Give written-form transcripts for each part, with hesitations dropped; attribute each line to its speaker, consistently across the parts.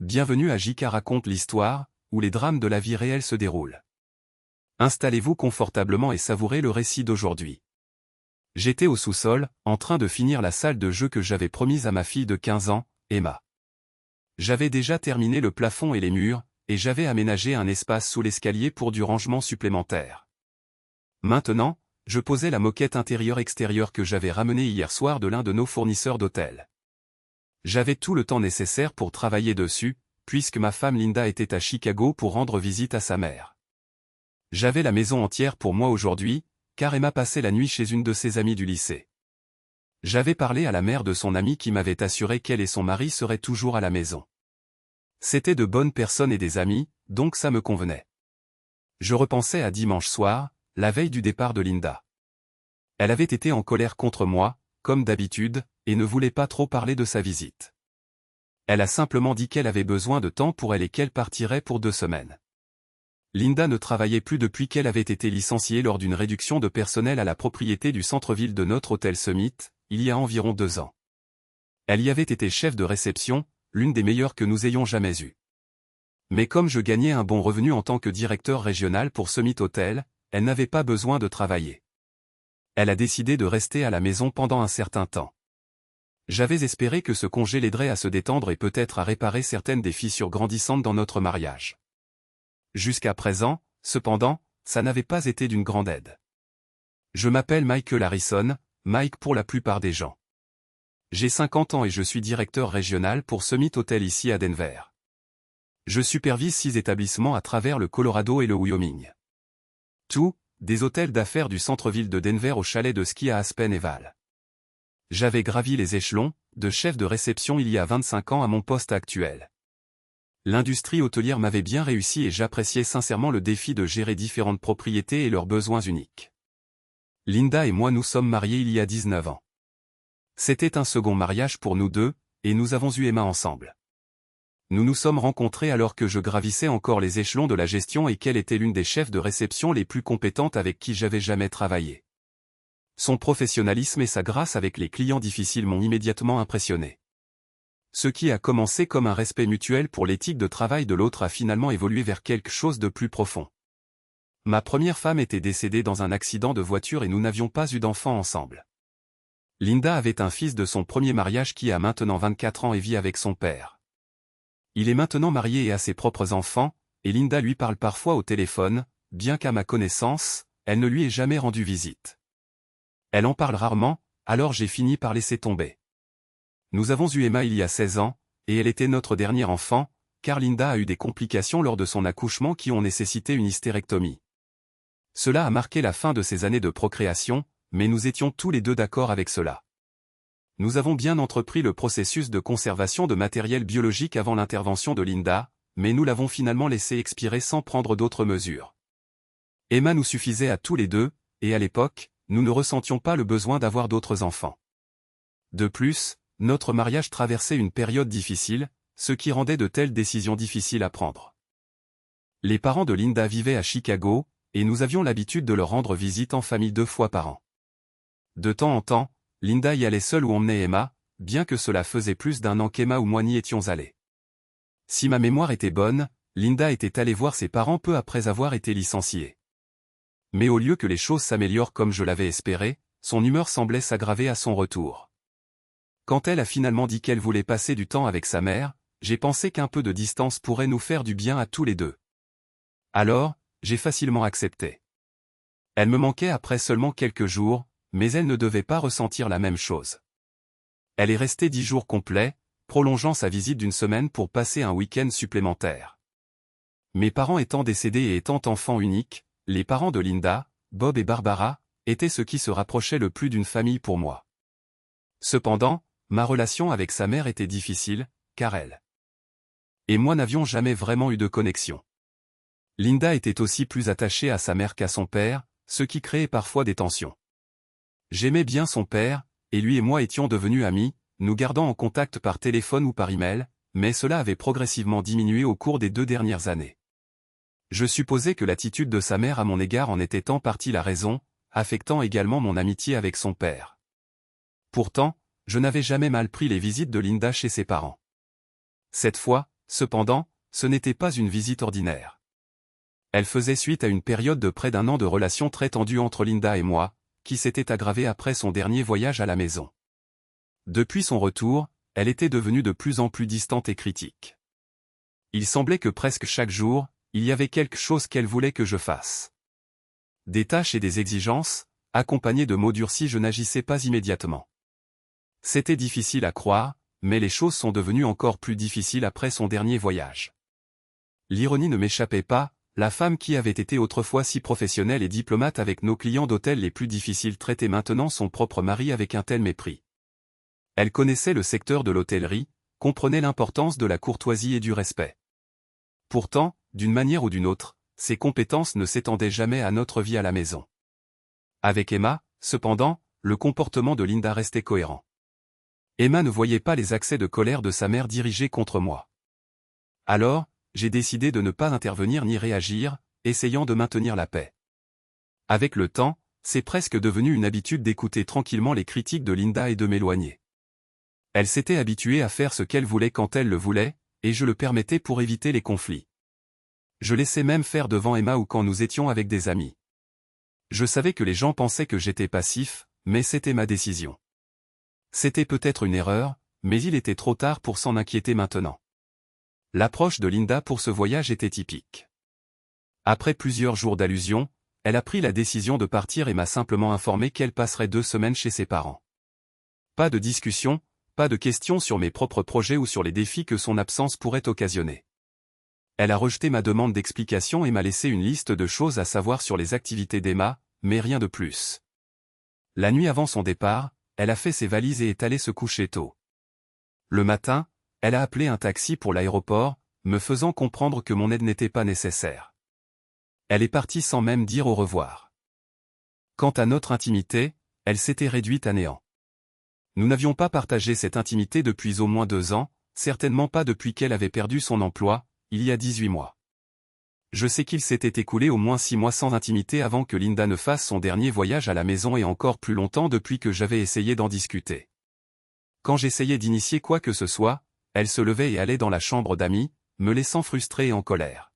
Speaker 1: Bienvenue à JK raconte l'histoire, où les drames de la vie réelle se déroulent. Installez-vous confortablement et savourez le récit d'aujourd'hui. J'étais au sous-sol, en train de finir la salle de jeu que j'avais promise à ma fille de 15 ans, Emma. J'avais déjà terminé le plafond et les murs, et j'avais aménagé un espace sous l'escalier pour du rangement supplémentaire. Maintenant, je posais la moquette intérieure-extérieure que j'avais ramenée hier soir de l'un de nos fournisseurs d'hôtels. J'avais tout le temps nécessaire pour travailler dessus, puisque ma femme Linda était à Chicago pour rendre visite à sa mère. J'avais la maison entière pour moi aujourd'hui, car Emma passait la nuit chez une de ses amies du lycée. J'avais parlé à la mère de son amie qui m'avait assuré qu'elle et son mari seraient toujours à la maison. C'étaient de bonnes personnes et des amis, donc ça me convenait. Je repensais à dimanche soir, la veille du départ de Linda. Elle avait été en colère contre moi, comme d'habitude, et ne voulait pas trop parler de sa visite. Elle a simplement dit qu'elle avait besoin de temps pour elle et qu'elle partirait pour 2 semaines. Linda ne travaillait plus depuis qu'elle avait été licenciée lors d'une réduction de personnel à la propriété du centre-ville de notre hôtel Summit, il y a environ 2 ans. Elle y avait été chef de réception, l'une des meilleures que nous ayons jamais eues. Mais comme je gagnais un bon revenu en tant que directeur régional pour Summit Hotel, elle n'avait pas besoin de travailler. Elle a décidé de rester à la maison pendant un certain temps. J'avais espéré que ce congé l'aiderait à se détendre et peut-être à réparer certaines des fissures grandissantes dans notre mariage. Jusqu'à présent, cependant, ça n'avait pas été d'une grande aide. Je m'appelle Michael Harrison, Mike pour la plupart des gens. J'ai 50 ans et je suis directeur régional pour Summit Hotel ici à Denver. Je supervise 6 établissements à travers le Colorado et le Wyoming. Tout, des hôtels d'affaires du centre-ville de Denver au chalet de ski à Aspen et Val. J'avais gravi les échelons, de chef de réception il y a 25 ans à mon poste actuel. L'industrie hôtelière m'avait bien réussi et j'appréciais sincèrement le défi de gérer différentes propriétés et leurs besoins uniques. Linda et moi nous sommes mariés il y a 19 ans. C'était un second mariage pour nous deux, et nous avons eu Emma ensemble. Nous nous sommes rencontrés alors que je gravissais encore les échelons de la gestion et qu'elle était l'une des chefs de réception les plus compétentes avec qui j'avais jamais travaillé. Son professionnalisme et sa grâce avec les clients difficiles m'ont immédiatement impressionné. Ce qui a commencé comme un respect mutuel pour l'éthique de travail de l'autre a finalement évolué vers quelque chose de plus profond. Ma première femme était décédée dans un accident de voiture et nous n'avions pas eu d'enfant ensemble. Linda avait un fils de son premier mariage qui a maintenant 24 ans et vit avec son père. Il est maintenant marié et a ses propres enfants, et Linda lui parle parfois au téléphone, bien qu'à ma connaissance, elle ne lui ait jamais rendu visite. Elle en parle rarement, alors j'ai fini par laisser tomber. Nous avons eu Emma il y a 16 ans, et elle était notre dernier enfant, car Linda a eu des complications lors de son accouchement qui ont nécessité une hystérectomie. Cela a marqué la fin de ses années de procréation, mais nous étions tous les deux d'accord avec cela. Nous avons bien entrepris le processus de conservation de matériel biologique avant l'intervention de Linda, mais nous l'avons finalement laissé expirer sans prendre d'autres mesures. Emma nous suffisait à tous les deux, et à l'époque, nous ne ressentions pas le besoin d'avoir d'autres enfants. De plus, notre mariage traversait une période difficile, ce qui rendait de telles décisions difficiles à prendre. Les parents de Linda vivaient à Chicago, et nous avions l'habitude de leur rendre visite en famille 2 fois par an. De temps en temps, Linda y allait seule ou emmenait Emma, bien que cela faisait plus d'1 an qu'Emma ou moi n'y étions allés. Si ma mémoire était bonne, Linda était allée voir ses parents peu après avoir été licenciée. Mais au lieu que les choses s'améliorent comme je l'avais espéré, son humeur semblait s'aggraver à son retour. Quand elle a finalement dit qu'elle voulait passer du temps avec sa mère, j'ai pensé qu'un peu de distance pourrait nous faire du bien à tous les deux. Alors, j'ai facilement accepté. Elle me manquait après seulement quelques jours, mais elle ne devait pas ressentir la même chose. Elle est restée 10 jours complets, prolongeant sa visite d'1 semaine pour passer un week-end supplémentaire. Mes parents étant décédés et étant enfants uniques, les parents de Linda, Bob et Barbara, étaient ceux qui se rapprochaient le plus d'une famille pour moi. Cependant, ma relation avec sa mère était difficile, car elle et moi n'avions jamais vraiment eu de connexion. Linda était aussi plus attachée à sa mère qu'à son père, ce qui créait parfois des tensions. J'aimais bien son père, et lui et moi étions devenus amis, nous gardant en contact par téléphone ou par email, mais cela avait progressivement diminué au cours des 2 dernières années. Je supposais que l'attitude de sa mère à mon égard en était en partie la raison, affectant également mon amitié avec son père. Pourtant, je n'avais jamais mal pris les visites de Linda chez ses parents. Cette fois, Cependant, ce n'était pas une visite ordinaire. Elle faisait suite à une période de près d'1 an de relations très tendues entre Linda et moi, qui s'était aggravée après son dernier voyage à la maison. Depuis son retour, elle était devenue de plus en plus distante et critique. Il semblait que presque chaque jour, il y avait quelque chose qu'elle voulait que je fasse. Des tâches et des exigences, accompagnées de mots durcis, je n'agissais pas immédiatement. C'était difficile à croire, mais les choses sont devenues encore plus difficiles après son dernier voyage. L'ironie ne m'échappait pas, la femme qui avait été autrefois si professionnelle et diplomate avec nos clients d'hôtel les plus difficiles traitait maintenant son propre mari avec un tel mépris. Elle connaissait le secteur de l'hôtellerie, comprenait l'importance de la courtoisie et du respect. Pourtant, d'une manière ou d'une autre, ses compétences ne s'étendaient jamais à notre vie à la maison. Avec Emma, cependant, le comportement de Linda restait cohérent. Emma ne voyait pas les accès de colère de sa mère dirigés contre moi. Alors, j'ai décidé de ne pas intervenir ni réagir, essayant de maintenir la paix. Avec le temps, c'est presque devenu une habitude d'écouter tranquillement les critiques de Linda et de m'éloigner. Elle s'était habituée à faire ce qu'elle voulait quand elle le voulait, et je le permettais pour éviter les conflits. Je laissais même faire devant Emma ou quand nous étions avec des amis. Je savais que les gens pensaient que j'étais passif, mais c'était ma décision. C'était peut-être une erreur, mais il était trop tard pour s'en inquiéter maintenant. L'approche de Linda pour ce voyage était typique. Après plusieurs jours d'allusion, elle a pris la décision de partir et m'a simplement informé qu'elle passerait 2 semaines chez ses parents. Pas de discussion, pas de questions sur mes propres projets ou sur les défis que son absence pourrait occasionner. Elle a rejeté ma demande d'explication et m'a laissé une liste de choses à savoir sur les activités d'Emma, mais rien de plus. La nuit avant son départ, elle a fait ses valises et est allée se coucher tôt. Le matin, elle a appelé un taxi pour l'aéroport, me faisant comprendre que mon aide n'était pas nécessaire. Elle est partie sans même dire au revoir. Quant à notre intimité, elle s'était réduite à néant. Nous n'avions pas partagé cette intimité depuis au moins 2 ans, certainement pas depuis qu'elle avait perdu son emploi, il y a 18 mois. Je sais qu'il s'était écoulé au moins 6 mois sans intimité avant que Linda ne fasse son dernier voyage à la maison et encore plus longtemps depuis que j'avais essayé d'en discuter. Quand j'essayais d'initier quoi que ce soit, elle se levait et allait dans la chambre d'amis, me laissant frustré et en colère.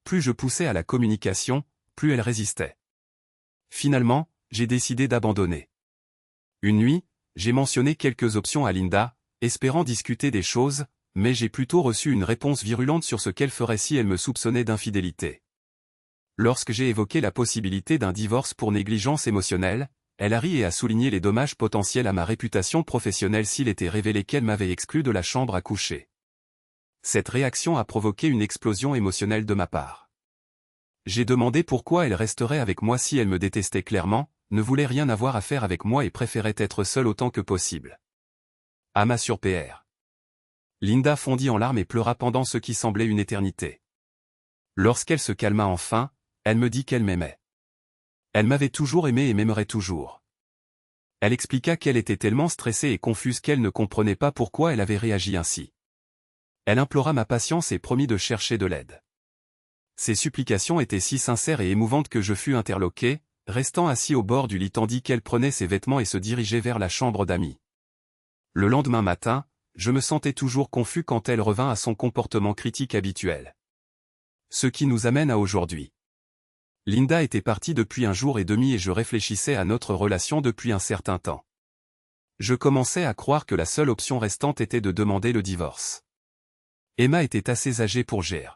Speaker 1: Plus je poussais à la communication, plus elle résistait. Finalement, j'ai décidé d'abandonner. Une nuit, j'ai mentionné quelques options à Linda, espérant discuter des choses, mais j'ai plutôt reçu une réponse virulente sur ce qu'elle ferait si elle me soupçonnait d'infidélité. Lorsque j'ai évoqué la possibilité d'un divorce pour négligence émotionnelle, elle a ri et a souligné les dommages potentiels à ma réputation professionnelle s'il était révélé qu'elle m'avait exclu de la chambre à coucher. Cette réaction a provoqué une explosion émotionnelle de ma part. J'ai demandé pourquoi elle resterait avec moi si elle me détestait clairement, ne voulait rien avoir à faire avec moi et préférait être seule autant que possible. À ma surpère. Linda fondit en larmes et pleura pendant ce qui semblait une éternité. Lorsqu'elle se calma enfin, elle me dit qu'elle m'aimait. Elle m'avait toujours aimé et m'aimerait toujours. Elle expliqua qu'elle était tellement stressée et confuse qu'elle ne comprenait pas pourquoi elle avait réagi ainsi. Elle implora ma patience et promit de chercher de l'aide. Ses supplications étaient si sincères et émouvantes que je fus interloqué, restant assis au bord du lit tandis qu'elle prenait ses vêtements et se dirigeait vers la chambre d'amis. Le lendemain matin, je me sentais toujours confus quand elle revint à son comportement critique habituel. Ce qui nous amène à aujourd'hui. Linda était partie depuis 1 jour et demi et je réfléchissais à notre relation depuis un certain temps. Je commençais à croire que la seule option restante était de demander le divorce. Emma était assez âgée pour gérer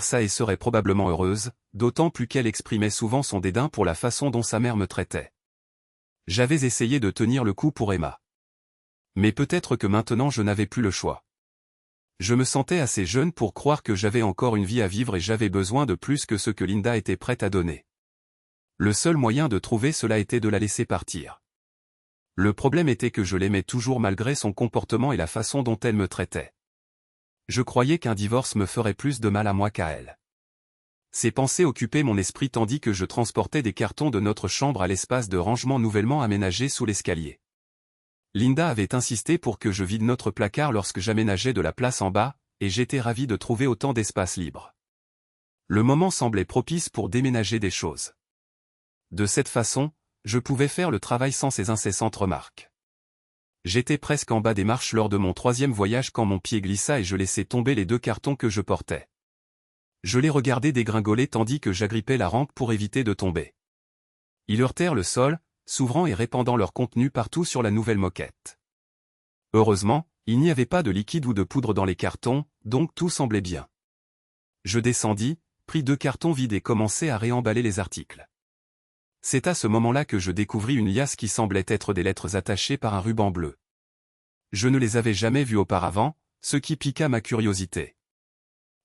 Speaker 1: ça et serait probablement heureuse, d'autant plus qu'elle exprimait souvent son dédain pour la façon dont sa mère me traitait. J'avais essayé de tenir le coup pour Emma. Mais peut-être que maintenant je n'avais plus le choix. Je me sentais assez jeune pour croire que j'avais encore une vie à vivre et j'avais besoin de plus que ce que Linda était prête à donner. Le seul moyen de trouver cela était de la laisser partir. Le problème était que je l'aimais toujours malgré son comportement et la façon dont elle me traitait. Je croyais qu'un divorce me ferait plus de mal à moi qu'à elle. Ces pensées occupaient mon esprit tandis que je transportais des cartons de notre chambre à l'espace de rangement nouvellement aménagé sous l'escalier. Linda avait insisté pour que je vide notre placard lorsque j'aménageais de la place en bas, et j'étais ravi de trouver autant d'espace libre. Le moment semblait propice pour déménager des choses. De cette façon, je pouvais faire le travail sans ses incessantes remarques. J'étais presque en bas des marches lors de mon 3e voyage quand mon pied glissa et je laissai tomber les 2 cartons que je portais. Je les regardais dégringoler tandis que j'agrippais la rampe pour éviter de tomber. Ils heurtèrent le sol, s'ouvrant et répandant leur contenu partout sur la nouvelle moquette. Heureusement, il n'y avait pas de liquide ou de poudre dans les cartons, donc tout semblait bien. Je descendis, pris 2 cartons vides et commençai à réemballer les articles. C'est à ce moment-là que je découvris une liasse qui semblait être des lettres attachées par un ruban bleu. Je ne les avais jamais vues auparavant, ce qui piqua ma curiosité.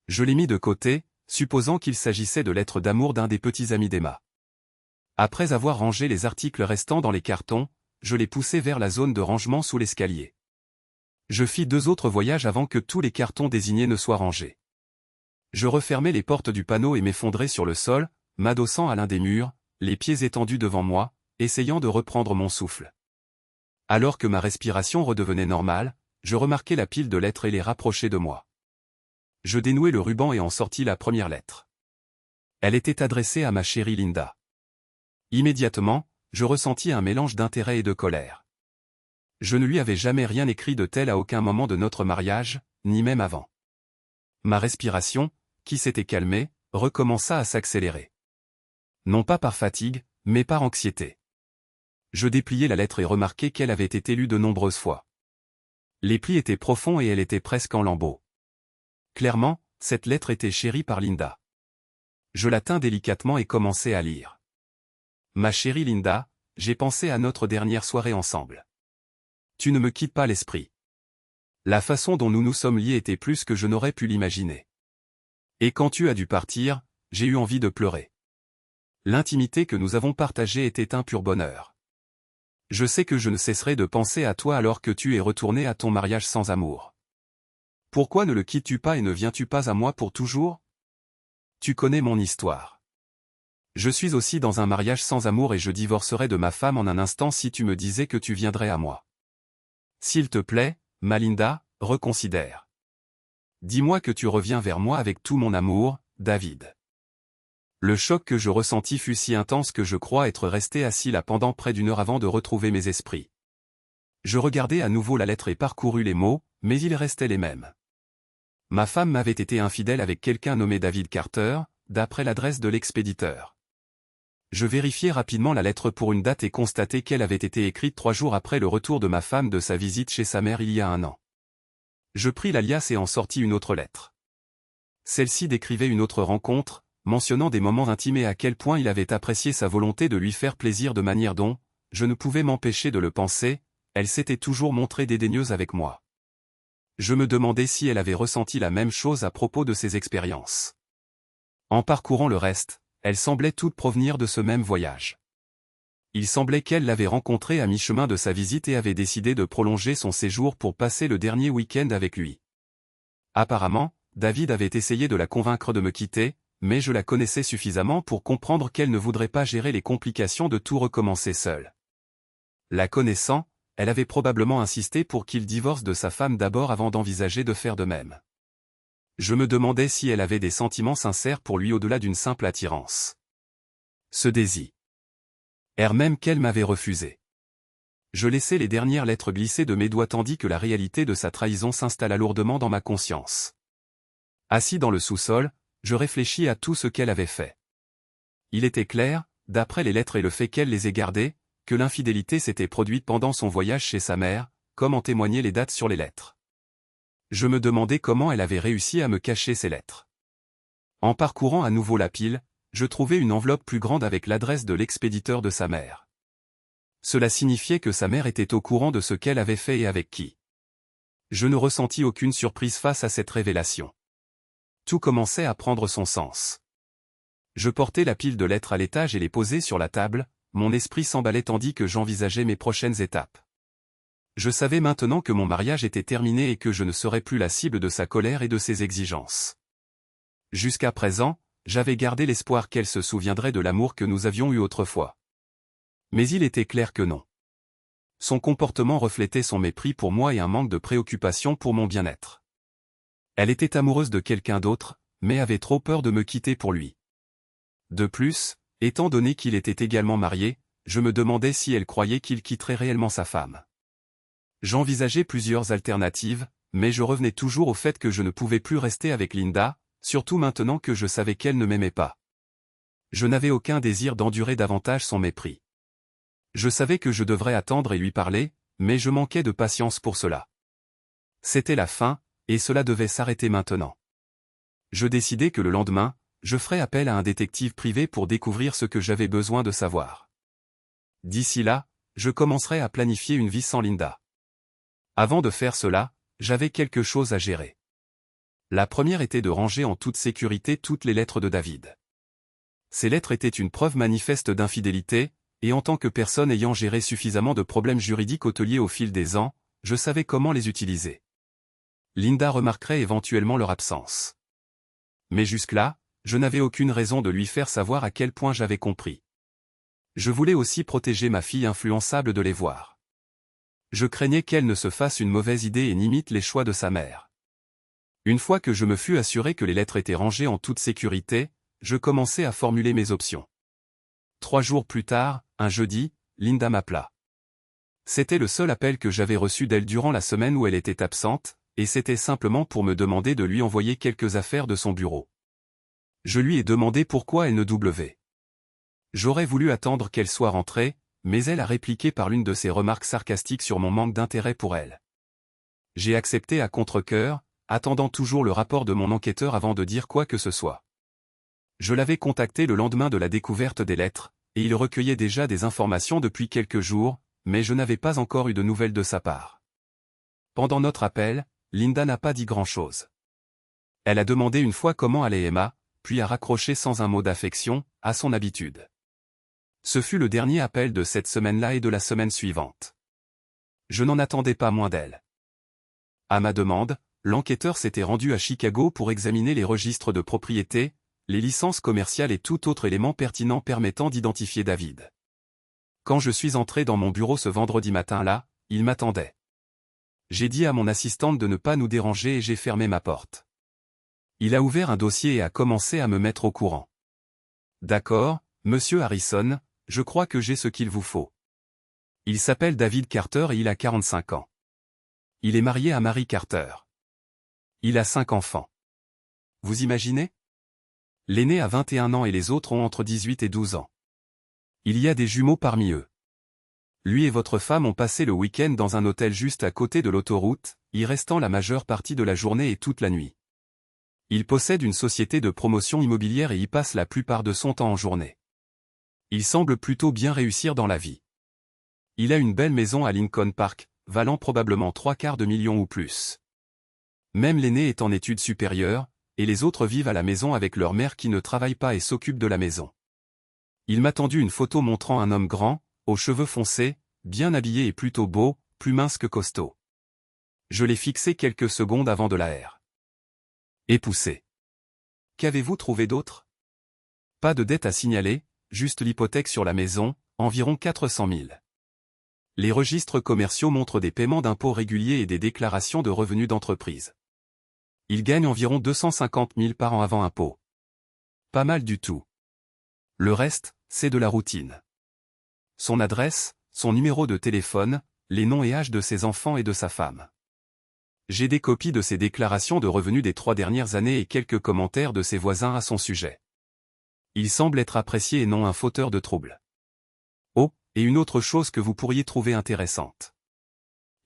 Speaker 1: Je les mis de côté, supposant qu'il s'agissait de lettres d'amour d'un des petits amis d'Emma. Après avoir rangé les articles restants dans les cartons, je les poussai vers la zone de rangement sous l'escalier. Je fis 2 autres voyages avant que tous les cartons désignés ne soient rangés. Je refermai les portes du panneau et m'effondrai sur le sol, m'adossant à l'un des murs, les pieds étendus devant moi, essayant de reprendre mon souffle. Alors que ma respiration redevenait normale, je remarquai la pile de lettres et les rapprochai de moi. Je dénouai le ruban et en sortis la première lettre. Elle était adressée à ma chérie Linda. Immédiatement, je ressentis un mélange d'intérêt et de colère. Je ne lui avais jamais rien écrit de tel à aucun moment de notre mariage, ni même avant. Ma respiration, qui s'était calmée, recommença à s'accélérer. Non pas par fatigue, mais par anxiété. Je dépliai la lettre et remarquai qu'elle avait été lue de nombreuses fois. Les plis étaient profonds et elle était presque en lambeaux. Clairement, cette lettre était chérie par Linda. Je la tins délicatement et commençai à lire. Ma chérie Linda, j'ai pensé à notre dernière soirée ensemble. Tu ne me quittes pas l'esprit. La façon dont nous nous sommes liés était plus que je n'aurais pu l'imaginer. Et quand tu as dû partir, j'ai eu envie de pleurer. L'intimité que nous avons partagée était un pur bonheur. Je sais que je ne cesserai de penser à toi alors que tu es retourné à ton mariage sans amour. Pourquoi ne le quittes-tu pas et ne viens-tu pas à moi pour toujours? Tu connais mon histoire. Je suis aussi dans un mariage sans amour et je divorcerais de ma femme en un instant si tu me disais que tu viendrais à moi. S'il te plaît, ma Linda, reconsidère. Dis-moi que tu reviens vers moi avec tout mon amour, David. Le choc que je ressentis fut si intense que je crois être resté assis là pendant près d'1 heure avant de retrouver mes esprits. Je regardai à nouveau la lettre et parcourus les mots, mais ils restaient les mêmes. Ma femme m'avait été infidèle avec quelqu'un nommé David Carter, d'après l'adresse de l'expéditeur. Je vérifiai rapidement la lettre pour une date et constatai qu'elle avait été écrite 3 jours après le retour de ma femme de sa visite chez sa mère il y a 1 an. Je pris la liasse et en sortis une autre lettre. Celle-ci décrivait une autre rencontre, mentionnant des moments intimes et à quel point il avait apprécié sa volonté de lui faire plaisir de manière dont, je ne pouvais m'empêcher de le penser, elle s'était toujours montrée dédaigneuse avec moi. Je me demandais si elle avait ressenti la même chose à propos de ses expériences. En parcourant le reste, elles semblaient toutes provenir de ce même voyage. Il semblait qu'elle l'avait rencontré à mi-chemin de sa visite et avait décidé de prolonger son séjour pour passer le dernier week-end avec lui. Apparemment, David avait essayé de la convaincre de me quitter, mais je la connaissais suffisamment pour comprendre qu'elle ne voudrait pas gérer les complications de tout recommencer seule. La connaissant, elle avait probablement insisté pour qu'il divorce de sa femme d'abord avant d'envisager de faire de même. Je me demandais si elle avait des sentiments sincères pour lui au-delà d'une simple attirance. Ce désir. Même qu'elle m'avait refusé. Je laissai les dernières lettres glisser de mes doigts tandis que la réalité de sa trahison s'installa lourdement dans ma conscience. Assis dans le sous-sol, je réfléchis à tout ce qu'elle avait fait. Il était clair, d'après les lettres et le fait qu'elle les ait gardées, que l'infidélité s'était produite pendant son voyage chez sa mère, comme en témoignaient les dates sur les lettres. Je me demandais comment elle avait réussi à me cacher ces lettres. En parcourant à nouveau la pile, je trouvai une enveloppe plus grande avec l'adresse de l'expéditeur de sa mère. Cela signifiait que sa mère était au courant de ce qu'elle avait fait et avec qui. Je ne ressentis aucune surprise face à cette révélation. Tout commençait à prendre son sens. Je portai la pile de lettres à l'étage et les posai sur la table, mon esprit s'emballait tandis que j'envisageais mes prochaines étapes. Je savais maintenant que mon mariage était terminé et que je ne serais plus la cible de sa colère et de ses exigences. Jusqu'à présent, j'avais gardé l'espoir qu'elle se souviendrait de l'amour que nous avions eu autrefois. Mais il était clair que non. Son comportement reflétait son mépris pour moi et un manque de préoccupation pour mon bien-être. Elle était amoureuse de quelqu'un d'autre, mais avait trop peur de me quitter pour lui. De plus, étant donné qu'il était également marié, je me demandais si elle croyait qu'il quitterait réellement sa femme. J'envisageais plusieurs alternatives, mais je revenais toujours au fait que je ne pouvais plus rester avec Linda, surtout maintenant que je savais qu'elle ne m'aimait pas. Je n'avais aucun désir d'endurer davantage son mépris. Je savais que je devrais attendre et lui parler, mais je manquais de patience pour cela. C'était la fin, et cela devait s'arrêter maintenant. Je décidai que le lendemain, je ferais appel à un détective privé pour découvrir ce que j'avais besoin de savoir. D'ici là, je commencerai à planifier une vie sans Linda. Avant de faire cela, j'avais quelque chose à gérer. La première était de ranger en toute sécurité toutes les lettres de David. Ces lettres étaient une preuve manifeste d'infidélité, et en tant que personne ayant géré suffisamment de problèmes juridiques hôteliers au fil des ans, je savais comment les utiliser. Linda remarquerait éventuellement leur absence. Mais jusque-là, je n'avais aucune raison de lui faire savoir à quel point j'avais compris. Je voulais aussi protéger ma fille influençable de les voir. Je craignais qu'elle ne se fasse une mauvaise idée et n'imite les choix de sa mère. Une fois que je me fus assuré que les lettres étaient rangées en toute sécurité, je commençai à formuler mes options. 3 jours plus tard, un jeudi, Linda m'appela. C'était le seul appel que j'avais reçu d'elle durant la semaine où elle était absente, et c'était simplement pour me demander de lui envoyer quelques affaires de son bureau. Je lui ai demandé pourquoi elle ne W. J'aurais voulu attendre qu'elle soit rentrée, mais elle a répliqué par l'une de ses remarques sarcastiques sur mon manque d'intérêt pour elle. J'ai accepté à contre-cœur, attendant toujours le rapport de mon enquêteur avant de dire quoi que ce soit. Je l'avais contacté le lendemain de la découverte des lettres, et il recueillait déjà des informations depuis quelques jours, mais je n'avais pas encore eu de nouvelles de sa part. Pendant notre appel, Linda n'a pas dit grand-chose. Elle a demandé une fois comment allait Emma, puis a raccroché sans un mot d'affection, à son habitude. Ce fut le dernier appel de cette semaine-là et de la semaine suivante. Je n'en attendais pas moins d'elle. À ma demande, l'enquêteur s'était rendu à Chicago pour examiner les registres de propriété, les licences commerciales et tout autre élément pertinent permettant d'identifier David. Quand je suis entré dans mon bureau ce vendredi matin-là, il m'attendait. J'ai dit à mon assistante de ne pas nous déranger et j'ai fermé ma porte. Il a ouvert un dossier et a commencé à me mettre au courant. D'accord, monsieur Harrison, je crois que j'ai ce qu'il vous faut. Il s'appelle David Carter et il a 45 ans. Il est marié à Mary Carter. Il a 5 enfants. Vous imaginez? L'aîné a 21 ans et les autres ont entre 18 et 12 ans. Il y a des jumeaux parmi eux. Lui et votre femme ont passé le week-end dans un hôtel juste à côté de l'autoroute, y restant la majeure partie de la journée et toute la nuit. Il possède une société de promotion immobilière et y passe la plupart de son temps en journée. Il semble plutôt bien réussir dans la vie. Il a une belle maison à Lincoln Park, valant probablement 3/4 de million ou plus. Même l'aîné est en études supérieures, et les autres vivent à la maison avec leur mère qui ne travaille pas et s'occupe de la maison. Il m'a tendu une photo montrant un homme grand, aux cheveux foncés, bien habillé et plutôt beau, plus mince que costaud. Je l'ai fixé quelques secondes avant de la épousser. Qu'avez-vous trouvé d'autre? Pas de dette à signaler, juste l'hypothèque sur la maison, environ 400 000. Les registres commerciaux montrent des paiements d'impôts réguliers et des déclarations de revenus d'entreprise. Il gagne environ 250 000 par an avant impôt. Pas mal du tout. Le reste, c'est de la routine. Son adresse, son numéro de téléphone, les noms et âges de ses enfants et de sa femme. J'ai des copies de ses déclarations de revenus des 3 dernières années et quelques commentaires de ses voisins à son sujet. Il semble être apprécié et non un fauteur de troubles. Oh, et une autre chose que vous pourriez trouver intéressante.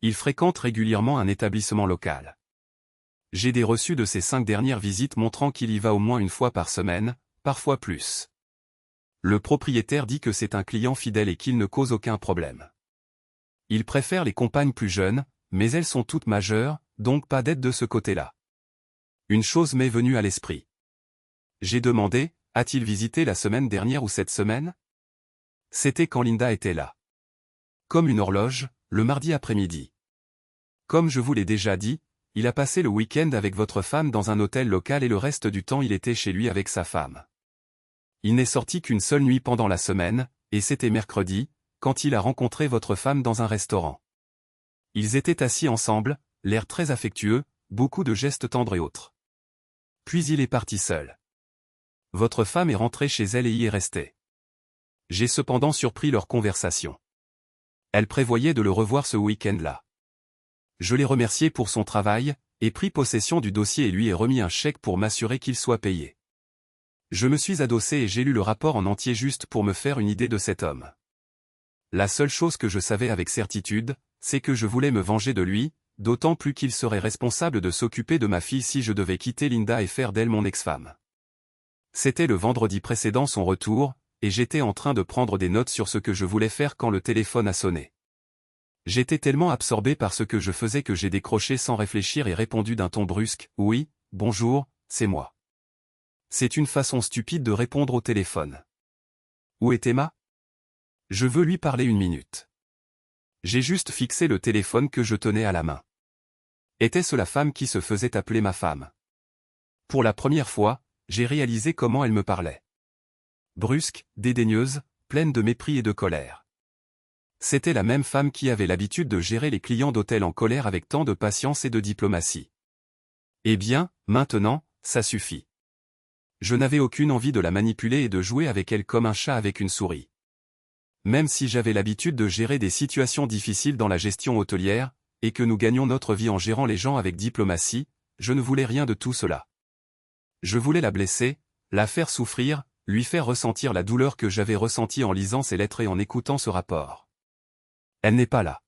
Speaker 1: Il fréquente régulièrement un établissement local. J'ai des reçus de ses 5 dernières visites montrant qu'il y va au moins une fois par semaine, parfois plus. Le propriétaire dit que c'est un client fidèle et qu'il ne cause aucun problème. Il préfère les compagnes plus jeunes, mais elles sont toutes majeures, donc pas d'aide de ce côté-là. Une chose m'est venue à l'esprit. J'ai demandé, a-t-il visité la semaine dernière ou cette semaine? C'était quand Linda était là. Comme une horloge, le mardi après-midi. Comme je vous l'ai déjà dit, il a passé le week-end avec votre femme dans un hôtel local et le reste du temps il était chez lui avec sa femme. Il n'est sorti qu'une seule nuit pendant la semaine, et c'était mercredi, quand il a rencontré votre femme dans un restaurant. Ils étaient assis ensemble, l'air très affectueux, beaucoup de gestes tendres et autres. Puis il est parti seul. Votre femme est rentrée chez elle et y est restée. J'ai cependant surpris leur conversation. Elle prévoyait de le revoir ce week-end-là. Je l'ai remercié pour son travail, ai pris possession du dossier et lui ai remis un chèque pour m'assurer qu'il soit payé. Je me suis adossé et j'ai lu le rapport en entier juste pour me faire une idée de cet homme. La seule chose que je savais avec certitude, c'est que je voulais me venger de lui, d'autant plus qu'il serait responsable de s'occuper de ma fille si je devais quitter Linda et faire d'elle mon ex-femme. C'était le vendredi précédant son retour, et j'étais en train de prendre des notes sur ce que je voulais faire quand le téléphone a sonné. J'étais tellement absorbé par ce que je faisais que j'ai décroché sans réfléchir et répondu d'un ton brusque, « Oui, bonjour, c'est moi. » C'est une façon stupide de répondre au téléphone. Où est Emma? Je veux lui parler une minute. J'ai juste fixé le téléphone que je tenais à la main. Était-ce la femme qui se faisait appeler ma femme? Pour la première fois, j'ai réalisé comment elle me parlait. Brusque, dédaigneuse, pleine de mépris et de colère. C'était la même femme qui avait l'habitude de gérer les clients d'hôtel en colère avec tant de patience et de diplomatie. Eh bien, maintenant, ça suffit. Je n'avais aucune envie de la manipuler et de jouer avec elle comme un chat avec une souris. Même si j'avais l'habitude de gérer des situations difficiles dans la gestion hôtelière, et que nous gagnions notre vie en gérant les gens avec diplomatie, je ne voulais rien de tout cela. Je voulais la blesser, la faire souffrir, lui faire ressentir la douleur que j'avais ressentie en lisant ces lettres et en écoutant ce rapport. Elle n'est pas là.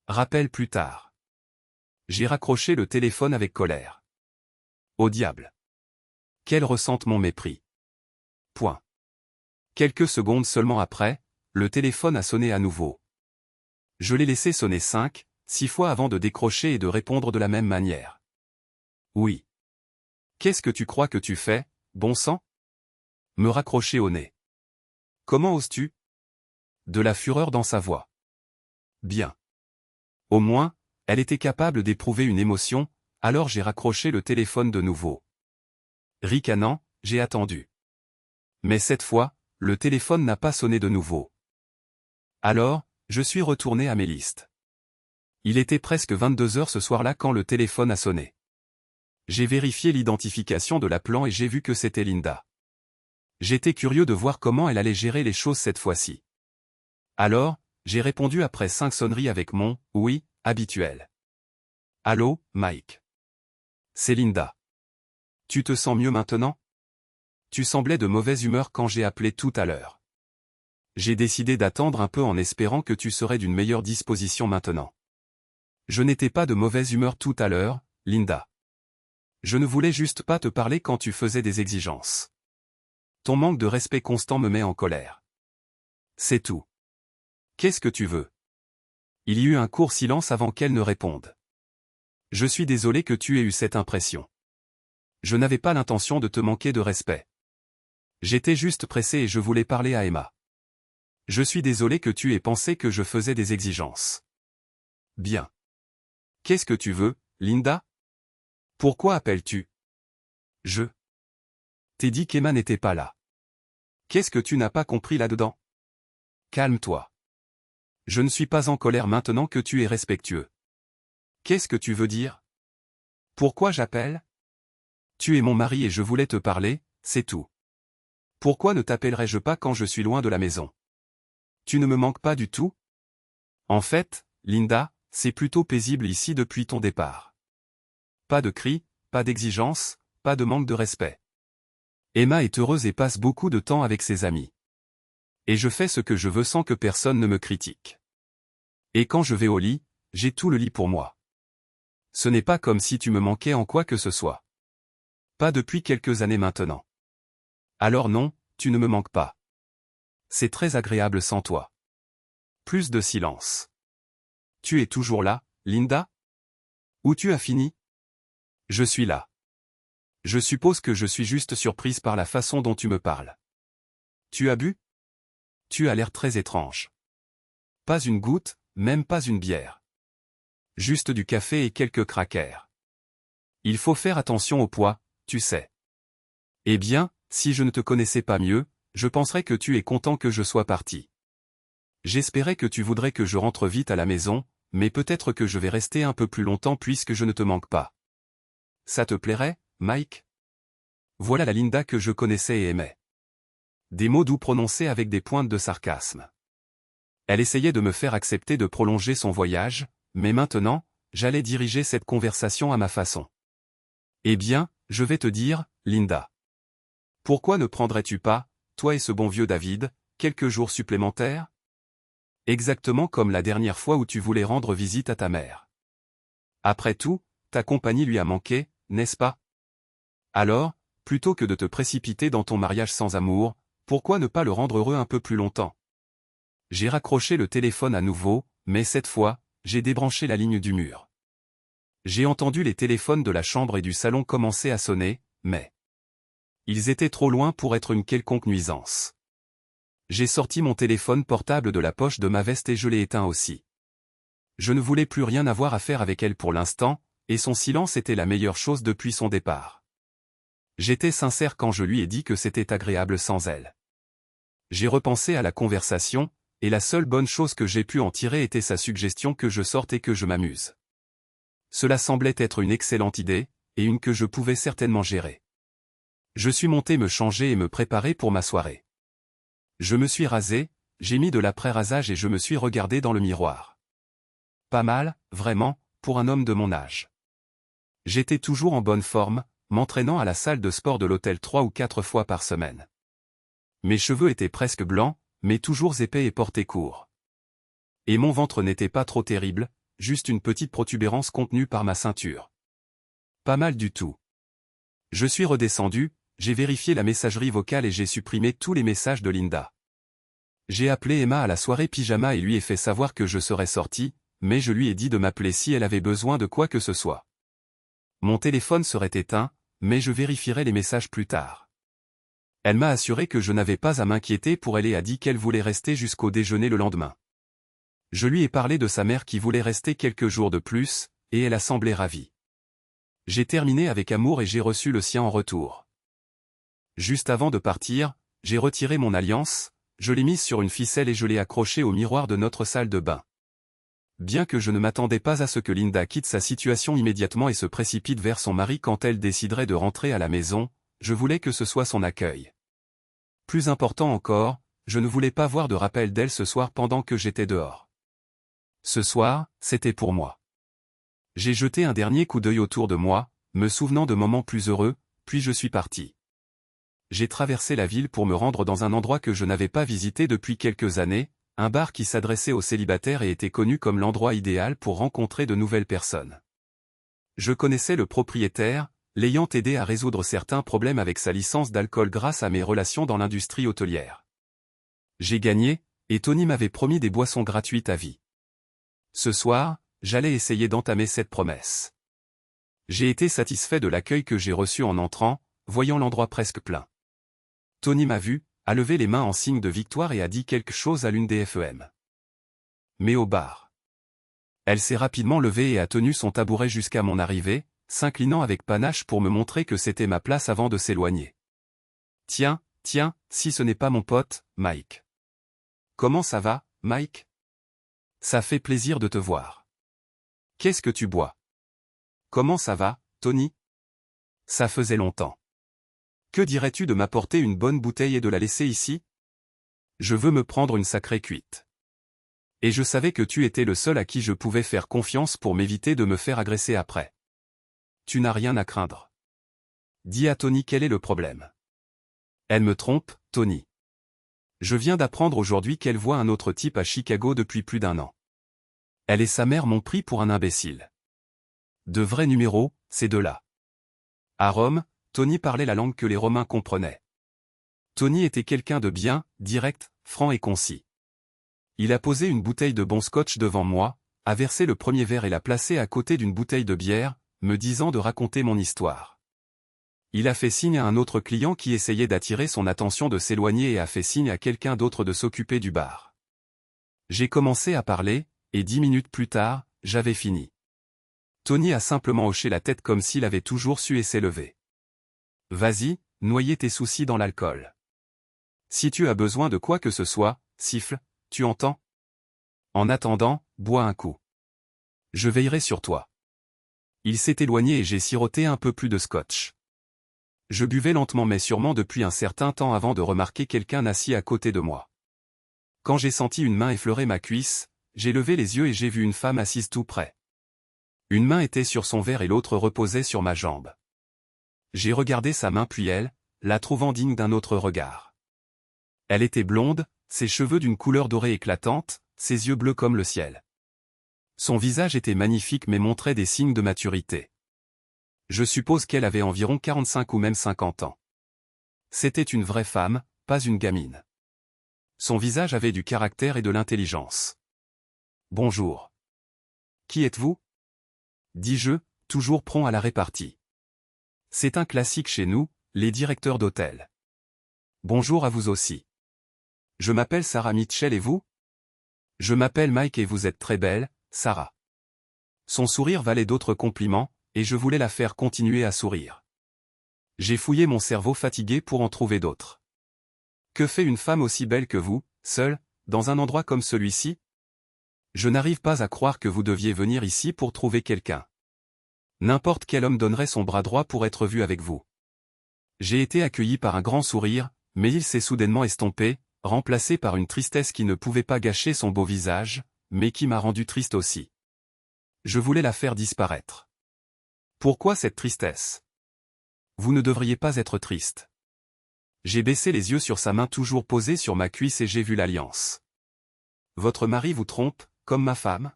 Speaker 1: Rappel plus tard. J'ai raccroché le téléphone avec colère. Au diable. Qu'elle ressente mon mépris. Point. Quelques secondes seulement après, le téléphone a sonné à nouveau. Je l'ai laissé sonner 5, 6 fois avant de décrocher et de répondre de la même manière. Oui. Qu'est-ce que tu crois que tu fais, bon sang? Me raccrocher au nez. Comment oses-tu? De la fureur dans sa voix. Bien. Au moins, elle était capable d'éprouver une émotion, alors j'ai raccroché le téléphone de nouveau. Ricanant, j'ai attendu. Mais cette fois, le téléphone n'a pas sonné de nouveau. Alors, je suis retourné à mes listes. Il était presque 22 heures ce soir-là quand le téléphone a sonné. J'ai vérifié l'identification de l'appelant et j'ai vu que c'était Linda. J'étais curieux de voir comment elle allait gérer les choses cette fois-ci. Alors, j'ai répondu après 5 sonneries avec mon « oui » habituel. « Allô, Mike. C'est Linda. Tu te sens mieux maintenant? Tu semblais de mauvaise humeur quand j'ai appelé tout à l'heure. J'ai décidé d'attendre un peu en espérant que tu serais d'une meilleure disposition maintenant. Je n'étais pas de mauvaise humeur tout à l'heure, Linda. Je ne voulais juste pas te parler quand tu faisais des exigences. Ton manque de respect constant me met en colère. C'est tout. Qu'est-ce que tu veux? Il y eut un court silence avant qu'elle ne réponde. Je suis désolé que tu aies eu cette impression. Je n'avais pas l'intention de te manquer de respect. J'étais juste pressé et je voulais parler à Emma. Je suis désolé que tu aies pensé que je faisais des exigences. Bien. Qu'est-ce que tu veux, Linda? Pourquoi appelles-tu? Je t'ai dit qu'Emma n'était pas là. Qu'est-ce que tu n'as pas compris là-dedans? Calme-toi. Je ne suis pas en colère maintenant que tu es respectueux. Qu'est-ce que tu veux dire? Pourquoi j'appelle? Tu es mon mari et je voulais te parler, c'est tout. Pourquoi ne t'appellerais-je pas quand je suis loin de la maison? Tu ne me manques pas du tout? En fait, Linda, c'est plutôt paisible ici depuis ton départ. Pas de cris, pas d'exigences, pas de manque de respect. Emma est heureuse et passe beaucoup de temps avec ses amis. Et je fais ce que je veux sans que personne ne me critique. Et quand je vais au lit, j'ai tout le lit pour moi. Ce n'est pas comme si tu me manquais en quoi que ce soit. Pas depuis quelques années maintenant. Alors non, tu ne me manques pas. C'est très agréable sans toi. Plus de silence. Tu es toujours là, Linda? Où tu as fini? Je suis là. Je suppose que je suis juste surprise par la façon dont tu me parles. Tu as bu? Tu as l'air très étrange. Pas une goutte, même pas une bière. Juste du café et quelques crackers. Il faut faire attention au poids, tu sais. Eh bien, si je ne te connaissais pas mieux, je penserais que tu es content que je sois parti. J'espérais que tu voudrais que je rentre vite à la maison, mais peut-être que je vais rester un peu plus longtemps puisque je ne te manque pas. Ça te plairait, Mike? Voilà la Linda que je connaissais et aimais. Des mots doux prononcés avec des pointes de sarcasme. Elle essayait de me faire accepter de prolonger son voyage, mais maintenant, j'allais diriger cette conversation à ma façon. Eh bien, je vais te dire, Linda. Pourquoi ne prendrais-tu pas, toi et ce bon vieux David, quelques jours supplémentaires? Exactement comme la dernière fois où tu voulais rendre visite à ta mère. Après tout, ta compagnie lui a manqué, n'est-ce pas? Alors, plutôt que de te précipiter dans ton mariage sans amour, pourquoi ne pas le rendre heureux un peu plus longtemps? J'ai raccroché le téléphone à nouveau, mais cette fois, j'ai débranché la ligne du mur. J'ai entendu les téléphones de la chambre et du salon commencer à sonner, mais ils étaient trop loin pour être une quelconque nuisance. J'ai sorti mon téléphone portable de la poche de ma veste et je l'ai éteint aussi. Je ne voulais plus rien avoir à faire avec elle pour l'instant, et son silence était la meilleure chose depuis son départ. J'étais sincère quand je lui ai dit que c'était agréable sans elle. J'ai repensé à la conversation, et la seule bonne chose que j'ai pu en tirer était sa suggestion que je sorte et que je m'amuse. Cela semblait être une excellente idée, et une que je pouvais certainement gérer. Je suis monté me changer et me préparer pour ma soirée. Je me suis rasé, j'ai mis de l'après-rasage et je me suis regardé dans le miroir. Pas mal, vraiment, pour un homme de mon âge. J'étais toujours en bonne forme, m'entraînant à la salle de sport de l'hôtel 3 ou 4 fois par semaine. Mes cheveux étaient presque blancs, mais toujours épais et portés courts. Et mon ventre n'était pas trop terrible, juste une petite protubérance contenue par ma ceinture. Pas mal du tout. Je suis redescendu, j'ai vérifié la messagerie vocale et j'ai supprimé tous les messages de Linda. J'ai appelé Emma à la soirée pyjama et lui ai fait savoir que je serais sorti, mais je lui ai dit de m'appeler si elle avait besoin de quoi que ce soit. Mon téléphone serait éteint, mais je vérifierai les messages plus tard. Elle m'a assuré que je n'avais pas à m'inquiéter pour elle et a dit qu'elle voulait rester jusqu'au déjeuner le lendemain. Je lui ai parlé de sa mère qui voulait rester quelques jours de plus, et elle a semblé ravie. J'ai terminé avec amour et j'ai reçu le sien en retour. Juste avant de partir, j'ai retiré mon alliance, je l'ai mise sur une ficelle et je l'ai accrochée au miroir de notre salle de bain. Bien que je ne m'attendais pas à ce que Linda quitte sa situation immédiatement et se précipite vers son mari quand elle déciderait de rentrer à la maison, je voulais que ce soit son accueil. Plus important encore, je ne voulais pas voir de rappel d'elle ce soir pendant que j'étais dehors. Ce soir, c'était pour moi. J'ai jeté un dernier coup d'œil autour de moi, me souvenant de moments plus heureux, puis je suis parti. J'ai traversé la ville pour me rendre dans un endroit que je n'avais pas visité depuis quelques années, un bar qui s'adressait aux célibataires et était connu comme l'endroit idéal pour rencontrer de nouvelles personnes. Je connaissais le propriétaire, l'ayant aidé à résoudre certains problèmes avec sa licence d'alcool grâce à mes relations dans l'industrie hôtelière. J'ai gagné, et Tony m'avait promis des boissons gratuites à vie. Ce soir, j'allais essayer d'entamer cette promesse. J'ai été satisfait de l'accueil que j'ai reçu en entrant, voyant l'endroit presque plein. Tony m'a vu, a levé les mains en signe de victoire et a dit quelque chose à l'une des FEM. Mais au bar. Elle s'est rapidement levée et a tenu son tabouret jusqu'à mon arrivée, s'inclinant avec panache pour me montrer que c'était ma place avant de s'éloigner. Tiens, si ce n'est pas mon pote, Mike. Comment ça va, Mike? Ça fait plaisir de te voir. Qu'est-ce que tu bois? Comment ça va, Tony? Ça faisait longtemps. Que dirais-tu de m'apporter une bonne bouteille et de la laisser ici? Je veux me prendre une sacrée cuite. Et je savais que tu étais le seul à qui je pouvais faire confiance pour m'éviter de me faire agresser après. Tu n'as rien à craindre. Dis à Tony quel est le problème. Elle me trompe, Tony. Je viens d'apprendre aujourd'hui qu'elle voit un autre type à Chicago depuis plus d'1 an. Elle et sa mère m'ont pris pour un imbécile. De vrais numéros, ces deux-là. À Rome, Tony parlait la langue que les Romains comprenaient. Tony était quelqu'un de bien, direct, franc et concis. Il a posé une bouteille de bon scotch devant moi, a versé le premier verre et l'a placé à côté d'une bouteille de bière, me disant de raconter mon histoire. Il a fait signe à un autre client qui essayait d'attirer son attention de s'éloigner et a fait signe à quelqu'un d'autre de s'occuper du bar. J'ai commencé à parler, et 10 minutes plus tard, j'avais fini. Tony a simplement hoché la tête comme s'il avait toujours su et s'est levé. Vas-y, noyer tes soucis dans l'alcool. Si tu as besoin de quoi que ce soit, siffle, tu entends? En attendant, bois un coup. Je veillerai sur toi. Il s'est éloigné et j'ai siroté un peu plus de scotch. Je buvais lentement mais sûrement depuis un certain temps avant de remarquer quelqu'un assis à côté de moi. Quand j'ai senti une main effleurer ma cuisse, j'ai levé les yeux et j'ai vu une femme assise tout près. Une main était sur son verre et l'autre reposait sur ma jambe. J'ai regardé sa main puis elle, la trouvant digne d'un autre regard. Elle était blonde, ses cheveux d'une couleur dorée éclatante, ses yeux bleus comme le ciel. Son visage était magnifique mais montrait des signes de maturité. Je suppose qu'elle avait environ 45 ou même 50 ans. C'était une vraie femme, pas une gamine. Son visage avait du caractère et de l'intelligence. « Bonjour. Qui êtes-vous » dis-je, toujours prompt à la répartie. C'est un classique chez nous, les directeurs d'hôtel. Bonjour à vous aussi. Je m'appelle Sarah Mitchell et vous ? Je m'appelle Mike et vous êtes très belle, Sarah. Son sourire valait d'autres compliments, et je voulais la faire continuer à sourire. J'ai fouillé mon cerveau fatigué pour en trouver d'autres. Que fait une femme aussi belle que vous, seule, dans un endroit comme celui-ci ? Je n'arrive pas à croire que vous deviez venir ici pour trouver quelqu'un. N'importe quel homme donnerait son bras droit pour être vu avec vous. J'ai été accueilli par un grand sourire, mais il s'est soudainement estompé, remplacé par une tristesse qui ne pouvait pas gâcher son beau visage, mais qui m'a rendu triste aussi. Je voulais la faire disparaître. Pourquoi cette tristesse ? Vous ne devriez pas être triste. J'ai baissé les yeux sur sa main toujours posée sur ma cuisse et j'ai vu l'alliance. Votre mari vous trompe, comme ma femme ?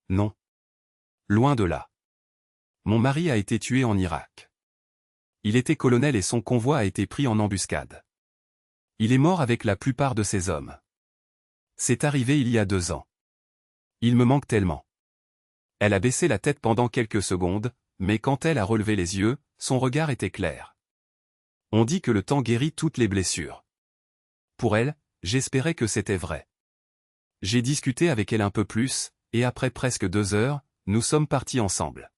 Speaker 1: Non. Loin de là. Mon mari a été tué en Irak. Il était colonel et son convoi a été pris en embuscade. Il est mort avec la plupart de ses hommes. C'est arrivé il y a 2 ans. Il me manque tellement. Elle a baissé la tête pendant quelques secondes, mais quand elle a relevé les yeux, son regard était clair. On dit que le temps guérit toutes les blessures. Pour elle, j'espérais que c'était vrai. J'ai discuté avec elle un peu plus, et après presque 2 heures, nous sommes partis ensemble.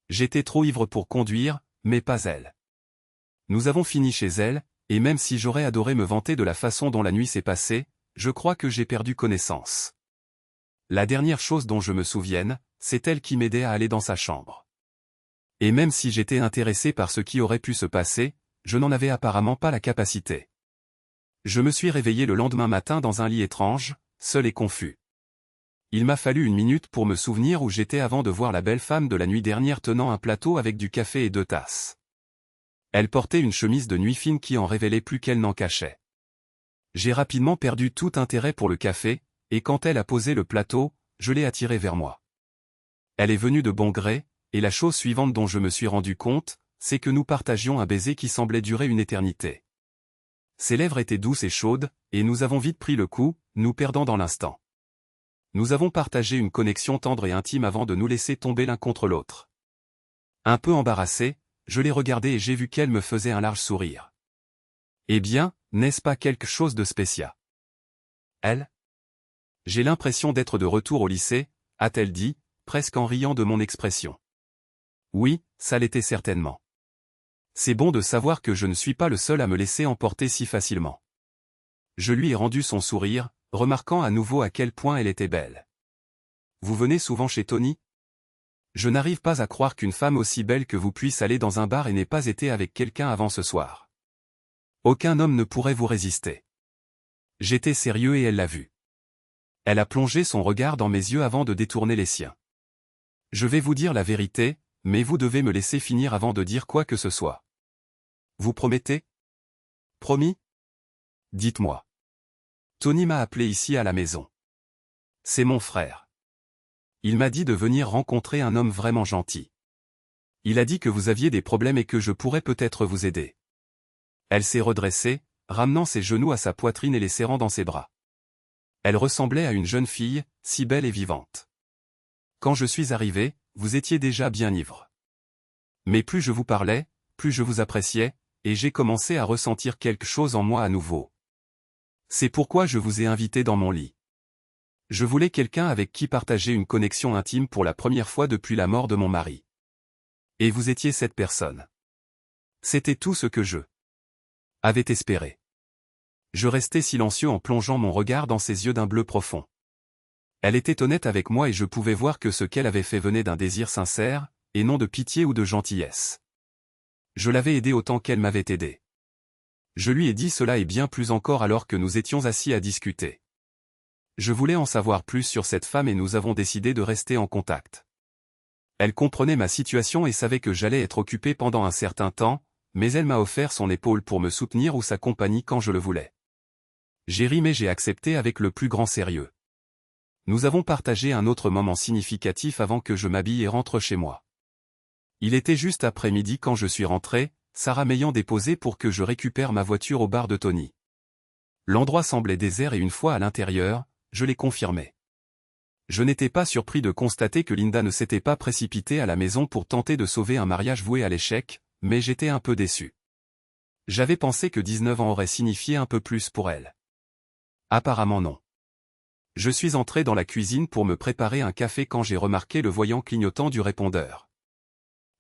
Speaker 1: J'étais trop ivre pour conduire, mais pas elle. Nous avons fini chez elle, et même si j'aurais adoré me vanter de la façon dont la nuit s'est passée, je crois que j'ai perdu connaissance. La dernière chose dont je me souvienne, c'est elle qui m'aidait à aller dans sa chambre. Et même si j'étais intéressé par ce qui aurait pu se passer, je n'en avais apparemment pas la capacité. Je me suis réveillé le lendemain matin dans un lit étrange, seul et confus. Il m'a fallu 1 minute pour me souvenir où j'étais avant de voir la belle femme de la nuit dernière tenant un plateau avec du café et 2 tasses. Elle portait une chemise de nuit fine qui en révélait plus qu'elle n'en cachait. J'ai rapidement perdu tout intérêt pour le café, et quand elle a posé le plateau, je l'ai attirée vers moi. Elle est venue de bon gré, et la chose suivante dont je me suis rendu compte, c'est que nous partagions un baiser qui semblait durer une éternité. Ses lèvres étaient douces et chaudes, et nous avons vite pris le coup, nous perdant dans l'instant. Nous avons partagé une connexion tendre et intime avant de nous laisser tomber l'un contre l'autre. Un peu embarrassé, je l'ai regardée et j'ai vu qu'elle me faisait un large sourire. Eh bien, n'est-ce pas quelque chose de spécial ? Elle ? J'ai l'impression d'être de retour au lycée, a-t-elle dit, presque en riant de mon expression. Oui, ça l'était certainement. C'est bon de savoir que je ne suis pas le seul à me laisser emporter si facilement. Je lui ai rendu son sourire, remarquant à nouveau à quel point elle était belle. Vous venez souvent chez Tony ? Je n'arrive pas à croire qu'une femme aussi belle que vous puisse aller dans un bar et n'ait pas été avec quelqu'un avant ce soir. Aucun homme ne pourrait vous résister. J'étais sérieux et elle l'a vu. Elle a plongé son regard dans mes yeux avant de détourner les siens. Je vais vous dire la vérité, mais vous devez me laisser finir avant de dire quoi que ce soit. Vous promettez ? Promis ? Dites-moi. Tony m'a appelé ici à la maison. C'est mon frère. Il m'a dit de venir rencontrer un homme vraiment gentil. Il a dit que vous aviez des problèmes et que je pourrais peut-être vous aider. Elle s'est redressée, ramenant ses genoux à sa poitrine et les serrant dans ses bras. Elle ressemblait à une jeune fille, si belle et vivante. Quand je suis arrivé, vous étiez déjà bien ivre. Mais plus je vous parlais, plus je vous appréciais, et j'ai commencé à ressentir quelque chose en moi à nouveau. C'est pourquoi je vous ai invité dans mon lit. Je voulais quelqu'un avec qui partager une connexion intime pour la première fois depuis la mort de mon mari. Et vous étiez cette personne. C'était tout ce que je avais espéré. Je restais silencieux en plongeant mon regard dans ses yeux d'un bleu profond. Elle était honnête avec moi et je pouvais voir que ce qu'elle avait fait venait d'un désir sincère, et non de pitié ou de gentillesse. Je l'avais aidée autant qu'elle m'avait aidé. Je lui ai dit cela et bien plus encore alors que nous étions assis à discuter. Je voulais en savoir plus sur cette femme et nous avons décidé de rester en contact. Elle comprenait ma situation et savait que j'allais être occupé pendant un certain temps, mais elle m'a offert son épaule pour me soutenir ou sa compagnie quand je le voulais. J'ai ri mais j'ai accepté avec le plus grand sérieux. Nous avons partagé un autre moment significatif avant que je m'habille et rentre chez moi. Il était juste après-midi quand je suis rentré, Sarah m'ayant déposé pour que je récupère ma voiture au bar de Tony. L'endroit semblait désert et une fois à l'intérieur, je l'ai confirmé. Je n'étais pas surpris de constater que Linda ne s'était pas précipitée à la maison pour tenter de sauver un mariage voué à l'échec, mais j'étais un peu déçu. J'avais pensé que 19 ans aurait signifié un peu plus pour elle. Apparemment non. Je suis entré dans la cuisine pour me préparer un café quand j'ai remarqué le voyant clignotant du répondeur.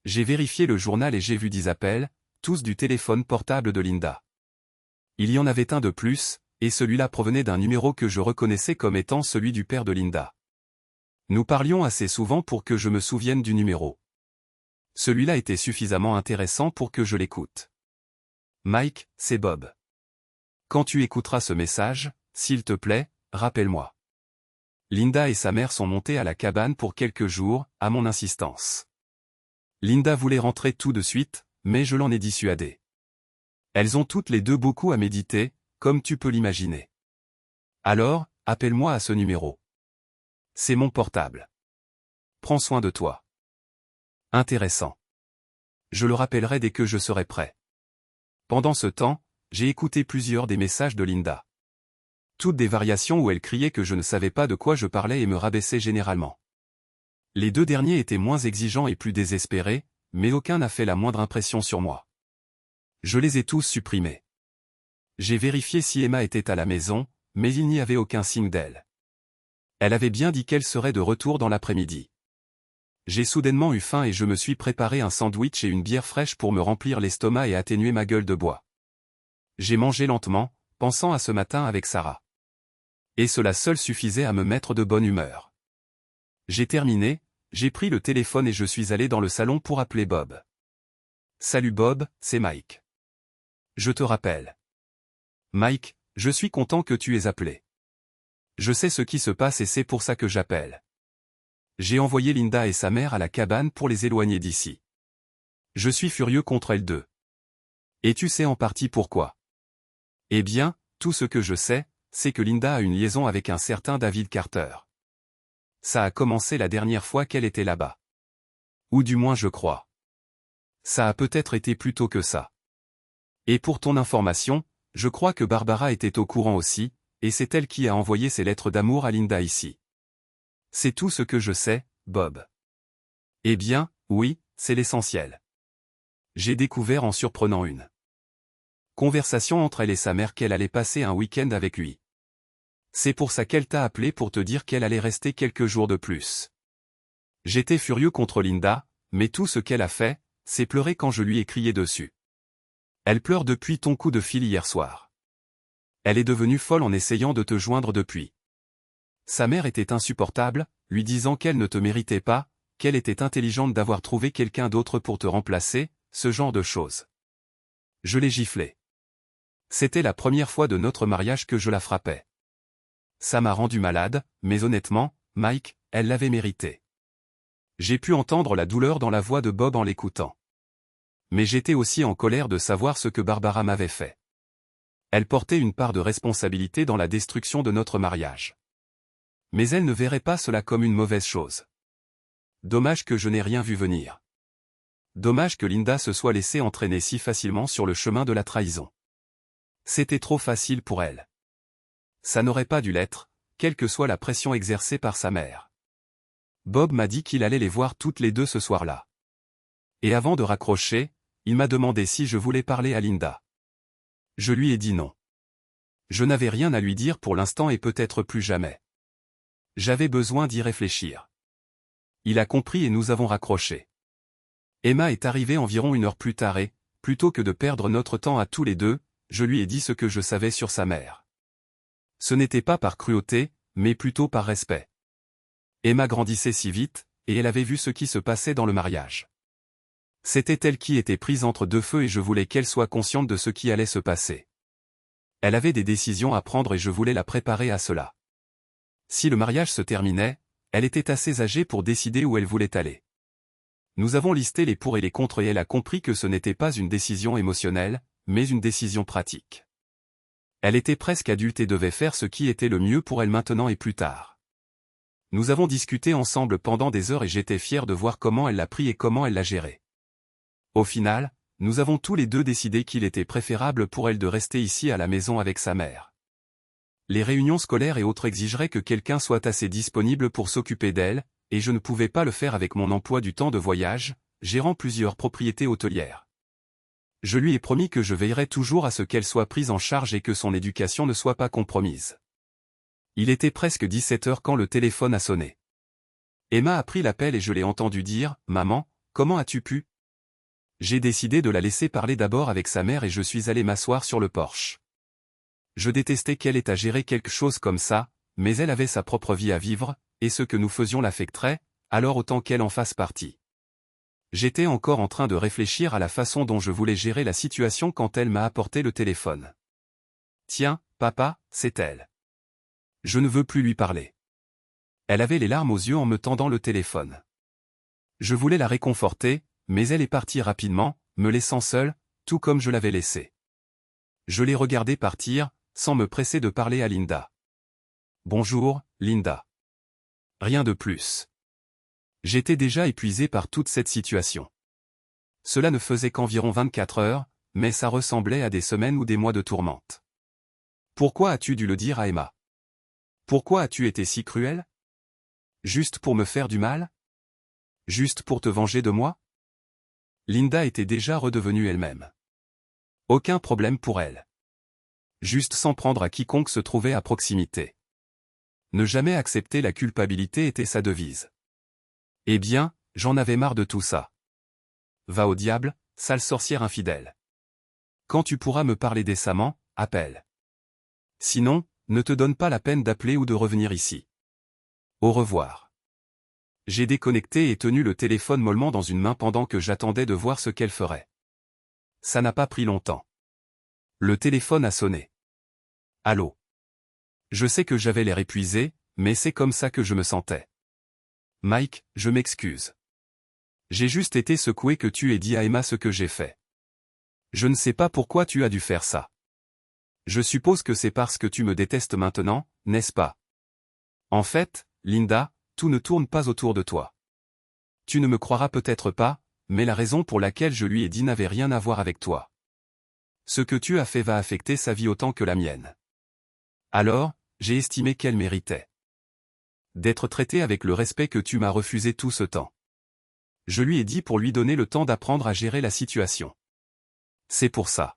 Speaker 1: J'ai vérifié le journal et j'ai vu 10 appels, tous du téléphone portable de Linda. Il y en avait un de plus, et celui-là provenait d'un numéro que je reconnaissais comme étant celui du père de Linda. Nous parlions assez souvent pour que je me souvienne du numéro. Celui-là était suffisamment intéressant pour que je l'écoute. Mike, c'est Bob. Quand tu écouteras ce message, s'il te plaît, rappelle-moi. Linda et sa mère sont montées à la cabane pour quelques jours, à mon insistance. Linda voulait rentrer tout de suite, mais je l'en ai dissuadée. Elles ont toutes les deux beaucoup à méditer, comme tu peux l'imaginer. Alors, appelle-moi à ce numéro. C'est mon portable. Prends soin de toi. Intéressant. Je le rappellerai dès que je serai prêt. Pendant ce temps, j'ai écouté plusieurs des messages de Linda. Toutes des variations où elle criait que je ne savais pas de quoi je parlais et me rabaissait généralement. Les deux derniers étaient moins exigeants et plus désespérés, mais aucun n'a fait la moindre impression sur moi. Je les ai tous supprimés. J'ai vérifié si Emma était à la maison, mais il n'y avait aucun signe d'elle. Elle avait bien dit qu'elle serait de retour dans l'après-midi. J'ai soudainement eu faim et je me suis préparé un sandwich et une bière fraîche pour me remplir l'estomac et atténuer ma gueule de bois. J'ai mangé lentement, pensant à ce matin avec Sarah. Et cela seul suffisait à me mettre de bonne humeur. J'ai terminé, j'ai pris le téléphone et je suis allé dans le salon pour appeler Bob. Salut Bob, c'est Mike. Je te rappelle. Mike, je suis content que tu aies appelé. Je sais ce qui se passe et c'est pour ça que j'appelle. J'ai envoyé Linda et sa mère à la cabane pour les éloigner d'ici. Je suis furieux contre elles deux. Et tu sais en partie pourquoi. Eh bien, tout ce que je sais, c'est que Linda a une liaison avec un certain David Carter. Ça a commencé la dernière fois qu'elle était là-bas. Ou du moins je crois. Ça a peut-être été plus tôt que ça. Et pour ton information, je crois que Barbara était au courant aussi, et c'est elle qui a envoyé ses lettres d'amour à Linda ici. C'est tout ce que je sais, Bob. Eh bien, oui, c'est l'essentiel. J'ai découvert en surprenant une conversation entre elle et sa mère qu'elle allait passer un week-end avec lui. C'est pour ça qu'elle t'a appelé pour te dire qu'elle allait rester quelques jours de plus. J'étais furieux contre Linda, mais tout ce qu'elle a fait, c'est pleurer quand je lui ai crié dessus. Elle pleure depuis ton coup de fil hier soir. Elle est devenue folle en essayant de te joindre depuis. Sa mère était insupportable, lui disant qu'elle ne te méritait pas, qu'elle était intelligente d'avoir trouvé quelqu'un d'autre pour te remplacer, ce genre de choses. Je l'ai giflée. C'était la première fois de notre mariage que je la frappais. Ça m'a rendu malade, mais honnêtement, Mike, elle l'avait mérité. J'ai pu entendre la douleur dans la voix de Bob en l'écoutant. Mais j'étais aussi en colère de savoir ce que Barbara m'avait fait. Elle portait une part de responsabilité dans la destruction de notre mariage. Mais elle ne verrait pas cela comme une mauvaise chose. Dommage que je n'ai rien vu venir. Dommage que Linda se soit laissée entraîner si facilement sur le chemin de la trahison. C'était trop facile pour elle. Ça n'aurait pas dû l'être, quelle que soit la pression exercée par sa mère. Bob m'a dit qu'il allait les voir toutes les deux ce soir-là. Et avant de raccrocher, il m'a demandé si je voulais parler à Linda. Je lui ai dit non. Je n'avais rien à lui dire pour l'instant et peut-être plus jamais. J'avais besoin d'y réfléchir. Il a compris et nous avons raccroché. Emma est arrivée environ 1 heure plus tard et, plutôt que de perdre notre temps à tous les deux, je lui ai dit ce que je savais sur sa mère. Ce n'était pas par cruauté, mais plutôt par respect. Emma grandissait si vite, et elle avait vu ce qui se passait dans le mariage. C'était elle qui était prise entre deux feux et je voulais qu'elle soit consciente de ce qui allait se passer. Elle avait des décisions à prendre et je voulais la préparer à cela. Si le mariage se terminait, elle était assez âgée pour décider où elle voulait aller. Nous avons listé les pour et les contre et elle a compris que ce n'était pas une décision émotionnelle, mais une décision pratique. Elle était presque adulte et devait faire ce qui était le mieux pour elle maintenant et plus tard. Nous avons discuté ensemble pendant des heures et j'étais fier de voir comment elle l'a pris et comment elle l'a géré. Au final, nous avons tous les deux décidé qu'il était préférable pour elle de rester ici à la maison avec sa mère. Les réunions scolaires et autres exigeraient que quelqu'un soit assez disponible pour s'occuper d'elle, et je ne pouvais pas le faire avec mon emploi du temps de voyage, gérant plusieurs propriétés hôtelières. Je lui ai promis que je veillerais toujours à ce qu'elle soit prise en charge et que son éducation ne soit pas compromise. Il était presque 17 heures quand le téléphone a sonné. Emma a pris l'appel et je l'ai entendu dire « Maman, comment as-tu pu ?» J'ai décidé de la laisser parler d'abord avec sa mère et je suis allé m'asseoir sur le porche. Je détestais qu'elle ait à gérer quelque chose comme ça, mais elle avait sa propre vie à vivre, et ce que nous faisions l'affecterait, alors autant qu'elle en fasse partie. J'étais encore en train de réfléchir à la façon dont je voulais gérer la situation quand elle m'a apporté le téléphone. « Tiens, papa, c'est elle. » Je ne veux plus lui parler. Elle avait les larmes aux yeux en me tendant le téléphone. Je voulais la réconforter, mais elle est partie rapidement, me laissant seule, tout comme je l'avais laissée. Je l'ai regardée partir, sans me presser de parler à Linda. « Bonjour, Linda. » Rien de plus. J'étais déjà épuisé par toute cette situation. Cela ne faisait qu'environ 24 heures, mais ça ressemblait à des semaines ou des mois de tourmente. Pourquoi as-tu dû le dire à Emma? Pourquoi as-tu été si cruel? Juste pour me faire du mal? Juste pour te venger de moi? Linda était déjà redevenue elle-même. Aucun problème pour elle. Juste s'en prendre à quiconque se trouvait à proximité. Ne jamais accepter la culpabilité était sa devise. Eh bien, j'en avais marre de tout ça. Va au diable, sale sorcière infidèle. Quand tu pourras me parler décemment, appelle. Sinon, ne te donne pas la peine d'appeler ou de revenir ici. Au revoir. J'ai déconnecté et tenu le téléphone mollement dans une main pendant que j'attendais de voir ce qu'elle ferait. Ça n'a pas pris longtemps. Le téléphone a sonné. Allô. Je sais que j'avais l'air épuisé, mais c'est comme ça que je me sentais. Mike, je m'excuse. J'ai juste été secoué que tu aies dit à Emma ce que j'ai fait. Je ne sais pas pourquoi tu as dû faire ça. Je suppose que c'est parce que tu me détestes maintenant, n'est-ce pas? En fait, Linda, tout ne tourne pas autour de toi. Tu ne me croiras peut-être pas, mais la raison pour laquelle je lui ai dit n'avait rien à voir avec toi. Ce que tu as fait va affecter sa vie autant que la mienne. Alors, j'ai estimé qu'elle méritait d'être traitée avec le respect que tu m'as refusé tout ce temps. Je lui ai dit pour lui donner le temps d'apprendre à gérer la situation. C'est pour ça.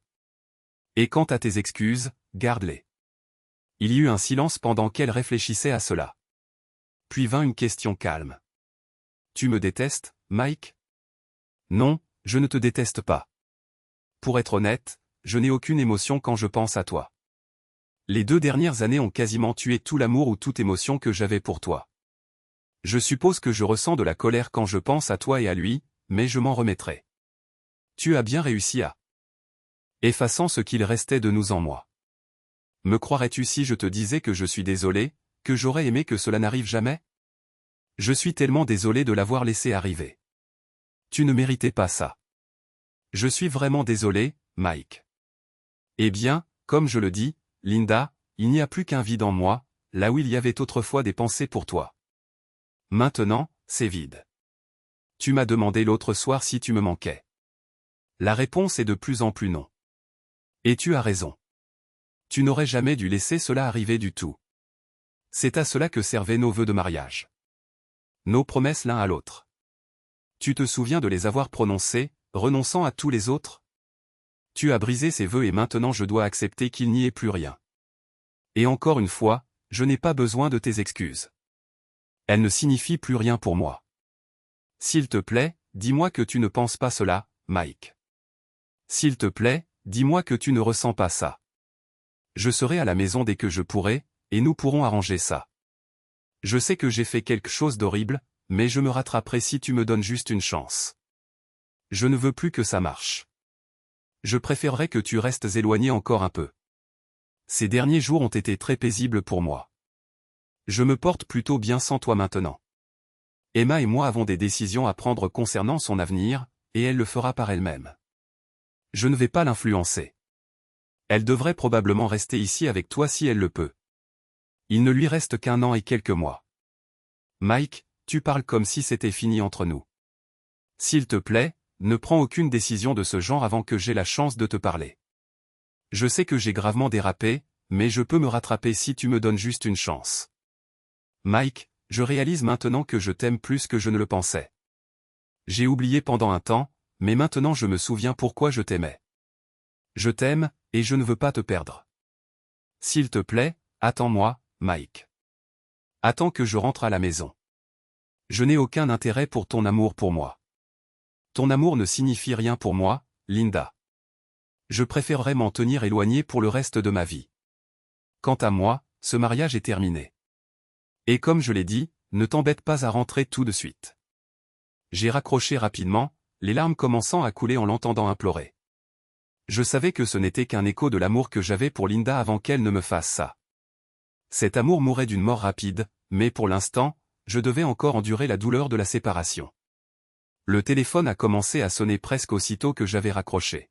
Speaker 1: Et quant à tes excuses, garde-les. Il y eut un silence pendant qu'elle réfléchissait à cela. Puis vint une question calme. Tu me détestes, Mike? Non, je ne te déteste pas. Pour être honnête, je n'ai aucune émotion quand je pense à toi. Les 2 dernières années ont quasiment tué tout l'amour ou toute émotion que j'avais pour toi. Je suppose que je ressens de la colère quand je pense à toi et à lui, mais je m'en remettrai. Tu as bien réussi à effaçant ce qu'il restait de nous en moi. Me croirais-tu si je te disais que je suis désolé, que j'aurais aimé que cela n'arrive jamais? Je suis tellement désolé de l'avoir laissé arriver. Tu ne méritais pas ça. Je suis vraiment désolé, Mike. Eh bien, comme je le dis, Linda, il n'y a plus qu'un vide en moi, là où il y avait autrefois des pensées pour toi. Maintenant, c'est vide. Tu m'as demandé l'autre soir si tu me manquais. La réponse est de plus en plus non. Et tu as raison. Tu n'aurais jamais dû laisser cela arriver du tout. C'est à cela que servaient nos vœux de mariage. Nos promesses l'un à l'autre. Tu te souviens de les avoir prononcées, renonçant à tous les autres? Tu as brisé ces vœux et maintenant je dois accepter qu'il n'y ait plus rien. Et encore une fois, je n'ai pas besoin de tes excuses. Elles ne signifient plus rien pour moi. S'il te plaît, dis-moi que tu ne penses pas cela, Mike. S'il te plaît, dis-moi que tu ne ressens pas ça. Je serai à la maison dès que je pourrai, et nous pourrons arranger ça. Je sais que j'ai fait quelque chose d'horrible, mais je me rattraperai si tu me donnes juste une chance. Je ne veux plus que ça marche. Je préférerais que tu restes éloigné encore un peu. Ces derniers jours ont été très paisibles pour moi. Je me porte plutôt bien sans toi maintenant. Emma et moi avons des décisions à prendre concernant son avenir, et elle le fera par elle-même. Je ne vais pas l'influencer. Elle devrait probablement rester ici avec toi si elle le peut. Il ne lui reste qu'1 an et quelques mois. Mike, tu parles comme si c'était fini entre nous. S'il te plaît, ne prends aucune décision de ce genre avant que j'aie la chance de te parler. Je sais que j'ai gravement dérapé, mais je peux me rattraper si tu me donnes juste une chance. Mike, je réalise maintenant que je t'aime plus que je ne le pensais. J'ai oublié pendant un temps, mais maintenant je me souviens pourquoi je t'aimais. Je t'aime, et je ne veux pas te perdre. S'il te plaît, attends-moi, Mike. Attends que je rentre à la maison. Je n'ai aucun intérêt pour ton amour pour moi. Ton amour ne signifie rien pour moi, Linda. Je préférerais m'en tenir éloigné pour le reste de ma vie. Quant à moi, ce mariage est terminé. Et comme je l'ai dit, ne t'embête pas à rentrer tout de suite. J'ai raccroché rapidement, les larmes commençant à couler en l'entendant implorer. Je savais que ce n'était qu'un écho de l'amour que j'avais pour Linda avant qu'elle ne me fasse ça. Cet amour mourait d'une mort rapide, mais pour l'instant, je devais encore endurer la douleur de la séparation. Le téléphone a commencé à sonner presque aussitôt que j'avais raccroché.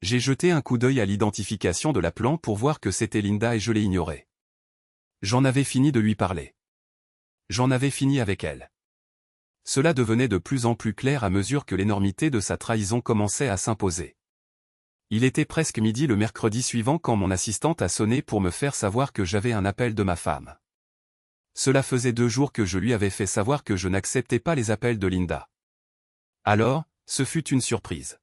Speaker 1: J'ai jeté un coup d'œil à l'identification de l'appelant pour voir que c'était Linda et je l'ai ignoré. J'en avais fini de lui parler. J'en avais fini avec elle. Cela devenait de plus en plus clair à mesure que l'énormité de sa trahison commençait à s'imposer. Il était presque midi le mercredi suivant quand mon assistante a sonné pour me faire savoir que j'avais un appel de ma femme. Cela faisait 2 jours que je lui avais fait savoir que je n'acceptais pas les appels de Linda. Alors, ce fut une surprise.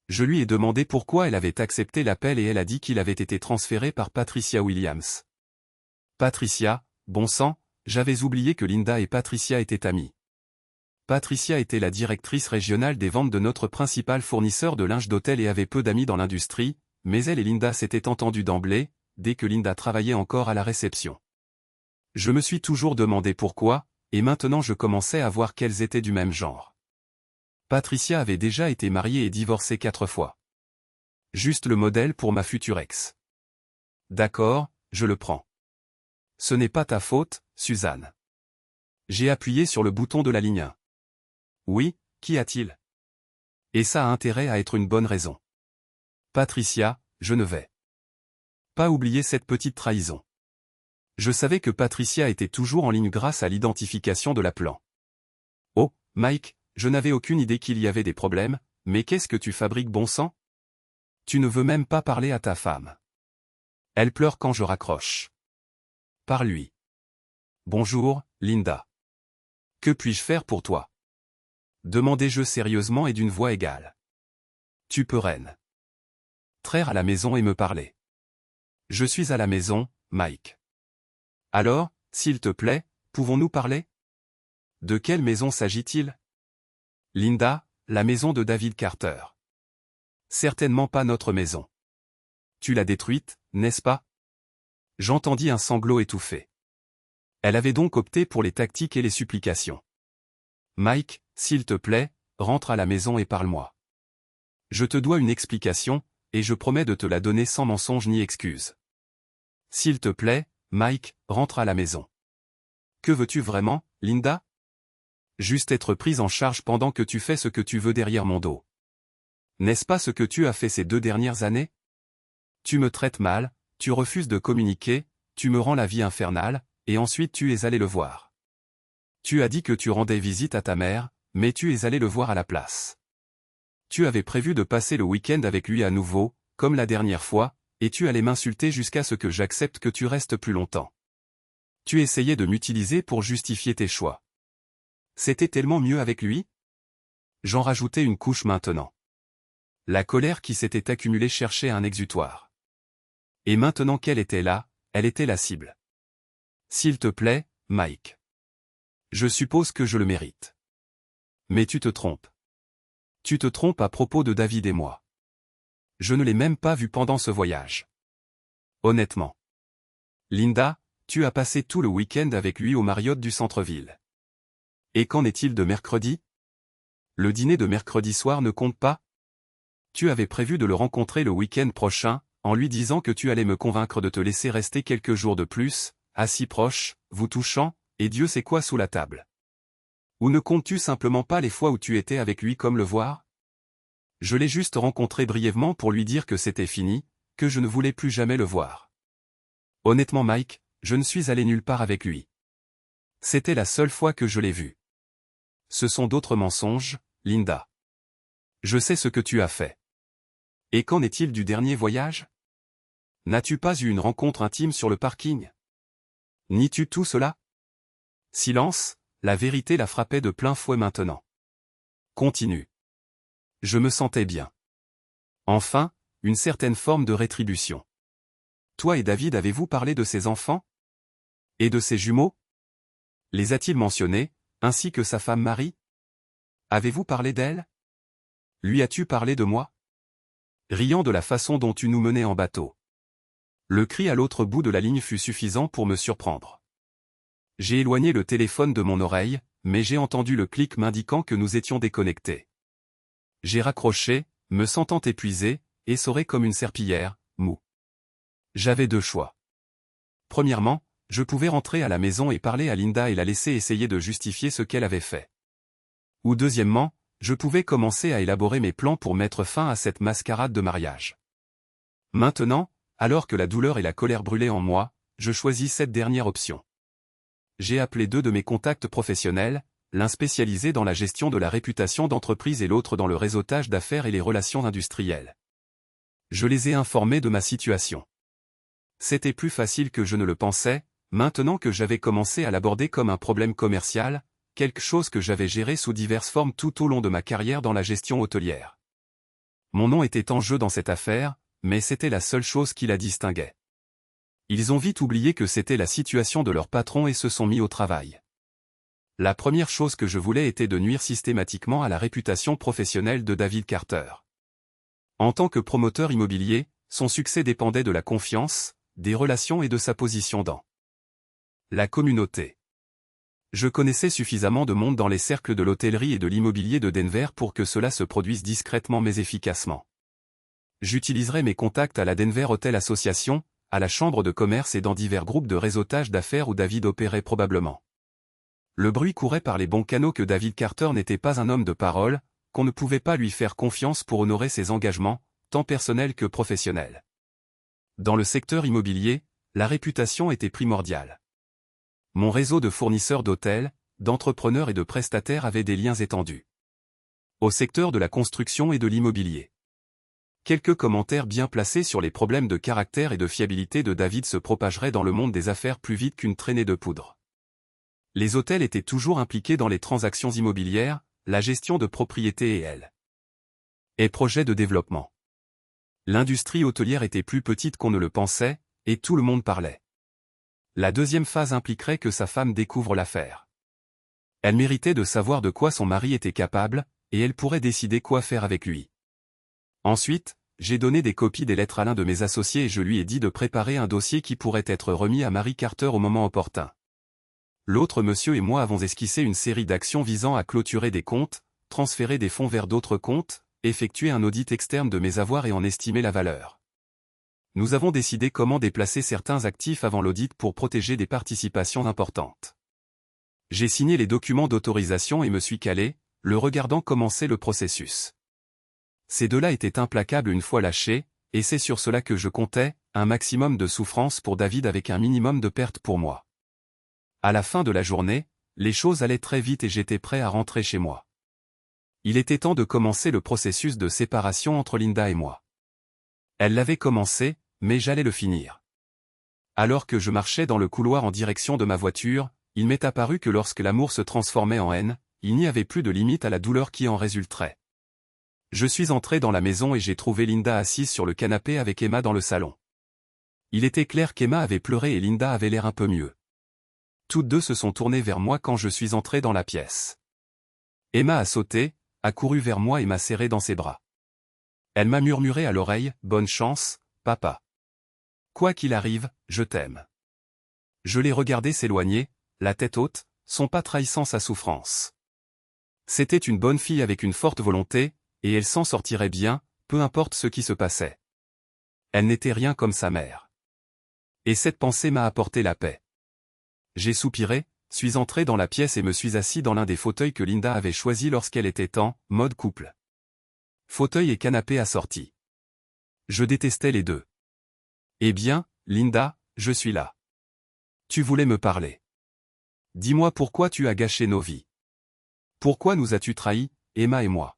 Speaker 1: Je lui ai demandé pourquoi elle avait accepté l'appel et elle a dit qu'il avait été transféré par Patricia Williams. Patricia, bon sang, j'avais oublié que Linda et Patricia étaient amies. Patricia était la directrice régionale des ventes de notre principal fournisseur de linge d'hôtel et avait peu d'amis dans l'industrie, mais elle et Linda s'étaient entendues d'emblée, dès que Linda travaillait encore à la réception. Je me suis toujours demandé pourquoi, et maintenant je commençais à voir qu'elles étaient du même genre. Patricia avait déjà été mariée et divorcée 4 fois. Juste le modèle pour ma future ex. D'accord, je le prends. Ce n'est pas ta faute, Suzanne. J'ai appuyé sur le bouton de la ligne 1. Oui, qu'y a-t-il? Et ça a intérêt à être une bonne raison. Patricia, je ne vais pas oublier cette petite trahison. Je savais que Patricia était toujours en ligne grâce à l'identification de l'appelant. Oh, Mike, je n'avais aucune idée qu'il y avait des problèmes, mais qu'est-ce que tu fabriques bon sang? Tu ne veux même pas parler à ta femme. Elle pleure quand je raccroche. Parle-lui. Bonjour, Linda. Que puis-je faire pour toi? Demandai-je sérieusement et d'une voix égale. Tu peux reine. Traire à la maison et me parler. Je suis à la maison, Mike. Alors, s'il te plaît, pouvons-nous parler? De quelle maison s'agit-il? Linda, la maison de David Carter. Certainement pas notre maison. Tu l'as détruite, n'est-ce pas? J'entendis un sanglot étouffé. Elle avait donc opté pour les tactiques et les supplications. Mike, s'il te plaît, rentre à la maison et parle-moi. Je te dois une explication, et je promets de te la donner sans mensonge ni excuse. S'il te plaît, Mike, rentre à la maison. Que veux-tu vraiment, Linda? Juste être prise en charge pendant que tu fais ce que tu veux derrière mon dos. N'est-ce pas ce que tu as fait ces 2 dernières années? Tu me traites mal, tu refuses de communiquer, tu me rends la vie infernale, et ensuite tu es allé le voir. Tu as dit que tu rendais visite à ta mère, mais tu es allé le voir à la place. Tu avais prévu de passer le week-end avec lui à nouveau, comme la dernière fois, et tu allais m'insulter jusqu'à ce que j'accepte que tu restes plus longtemps. Tu essayais de m'utiliser pour justifier tes choix. C'était tellement mieux avec lui? J'en rajoutais une couche maintenant. La colère qui s'était accumulée cherchait un exutoire. Et maintenant qu'elle était là, elle était la cible. S'il te plaît, Mike. Je suppose que je le mérite. Mais tu te trompes. Tu te trompes à propos de David et moi. Je ne l'ai même pas vu pendant ce voyage. Honnêtement. Linda, tu as passé tout le week-end avec lui au Marriott du centre-ville. Et qu'en est-il de mercredi? Le dîner de mercredi soir ne compte pas? Tu avais prévu de le rencontrer le week-end prochain, en lui disant que tu allais me convaincre de te laisser rester quelques jours de plus, assis proche, vous touchant, et Dieu sait quoi sous la table. Ou ne comptes-tu simplement pas les fois où tu étais avec lui comme le voir? Je l'ai juste rencontré brièvement pour lui dire que c'était fini, que je ne voulais plus jamais le voir. Honnêtement Mike, je ne suis allé nulle part avec lui. C'était la seule fois que je l'ai vu. Ce sont d'autres mensonges, Linda. Je sais ce que tu as fait. Et qu'en est-il du dernier voyage? N'as-tu pas eu une rencontre intime sur le parking? Nies-tu tout cela? Silence, la vérité la frappait de plein fouet maintenant. Continue. Je me sentais bien. Enfin, une certaine forme de rétribution. Toi et David avez-vous parlé de ses enfants? Et de ses jumeaux? Les a-t-il mentionnés, ainsi que sa femme Marie? Avez-vous parlé d'elle? Lui as-tu parlé de moi? Riant de la façon dont tu nous menais en bateau. Le cri à l'autre bout de la ligne fut suffisant pour me surprendre. J'ai éloigné le téléphone de mon oreille, mais j'ai entendu le clic m'indiquant que nous étions déconnectés. J'ai raccroché, me sentant épuisé, essoré comme une serpillière, mou. J'avais deux choix. Premièrement, je pouvais rentrer à la maison et parler à Linda et la laisser essayer de justifier ce qu'elle avait fait. Ou deuxièmement, je pouvais commencer à élaborer mes plans pour mettre fin à cette mascarade de mariage. Maintenant, alors que la douleur et la colère brûlaient en moi, je choisis cette dernière option. J'ai appelé deux de mes contacts professionnels, l'un spécialisé dans la gestion de la réputation d'entreprise et l'autre dans le réseautage d'affaires et les relations industrielles. Je les ai informés de ma situation. C'était plus facile que je ne le pensais, maintenant que j'avais commencé à l'aborder comme un problème commercial, quelque chose que j'avais géré sous diverses formes tout au long de ma carrière dans la gestion hôtelière. Mon nom était en jeu dans cette affaire, mais c'était la seule chose qui la distinguait. Ils ont vite oublié que c'était la situation de leur patron et se sont mis au travail. La première chose que je voulais était de nuire systématiquement à la réputation professionnelle de David Carter. En tant que promoteur immobilier, son succès dépendait de la confiance, des relations et de sa position dans la communauté. Je connaissais suffisamment de monde dans les cercles de l'hôtellerie et de l'immobilier de Denver pour que cela se produise discrètement mais efficacement. J'utiliserai mes contacts à la Denver Hotel Association, à la chambre de commerce et dans divers groupes de réseautage d'affaires où David opérait probablement. Le bruit courait par les bons canaux que David Carter n'était pas un homme de parole, qu'on ne pouvait pas lui faire confiance pour honorer ses engagements, tant personnels que professionnels. Dans le secteur immobilier, la réputation était primordiale. Mon réseau de fournisseurs d'hôtels, d'entrepreneurs et de prestataires avait des liens étendus. Au secteur de la construction et de l'immobilier. Quelques commentaires bien placés sur les problèmes de caractère et de fiabilité de David se propageraient dans le monde des affaires plus vite qu'une traînée de poudre. Les hôtels étaient toujours impliqués dans les transactions immobilières, la gestion de propriétés et projets de développement. L'industrie hôtelière était plus petite qu'on ne le pensait, et tout le monde parlait. La deuxième phase impliquerait que sa femme découvre l'affaire. Elle méritait de savoir de quoi son mari était capable, et elle pourrait décider quoi faire avec lui. Ensuite, j'ai donné des copies des lettres à l'un de mes associés et je lui ai dit de préparer un dossier qui pourrait être remis à Mary Carter au moment opportun. L'autre monsieur et moi avons esquissé une série d'actions visant à clôturer des comptes, transférer des fonds vers d'autres comptes, effectuer un audit externe de mes avoirs et en estimer la valeur. Nous avons décidé comment déplacer certains actifs avant l'audit pour protéger des participations importantes. J'ai signé les documents d'autorisation et me suis calé, le regardant commencer le processus. Ces deux-là étaient implacables une fois lâchés, et c'est sur cela que je comptais, un maximum de souffrance pour David avec un minimum de pertes pour moi. À la fin de la journée, les choses allaient très vite et j'étais prêt à rentrer chez moi. Il était temps de commencer le processus de séparation entre Linda et moi. Elle l'avait commencé, mais j'allais le finir. Alors que je marchais dans le couloir en direction de ma voiture, il m'est apparu que lorsque l'amour se transformait en haine, il n'y avait plus de limite à la douleur qui en résulterait. Je suis entré dans la maison et j'ai trouvé Linda assise sur le canapé avec Emma dans le salon. Il était clair qu'Emma avait pleuré et Linda avait l'air un peu mieux. Toutes deux se sont tournées vers moi quand je suis entré dans la pièce. Emma a sauté, a couru vers moi et m'a serré dans ses bras. Elle m'a murmuré à l'oreille, « Bonne chance, papa. Quoi qu'il arrive, je t'aime. » Je l'ai regardé s'éloigner, la tête haute, son pas trahissant sa souffrance. C'était une bonne fille avec une forte volonté, et elle s'en sortirait bien, peu importe ce qui se passait. Elle n'était rien comme sa mère. Et cette pensée m'a apporté la paix. J'ai soupiré, suis entré dans la pièce et me suis assis dans l'un des fauteuils que Linda avait choisi lorsqu'elle était en mode couple. Fauteuil et canapé assortis. Je détestais les deux. Eh bien, Linda, je suis là. Tu voulais me parler. Dis-moi pourquoi tu as gâché nos vies. Pourquoi nous as-tu trahis, Emma et moi?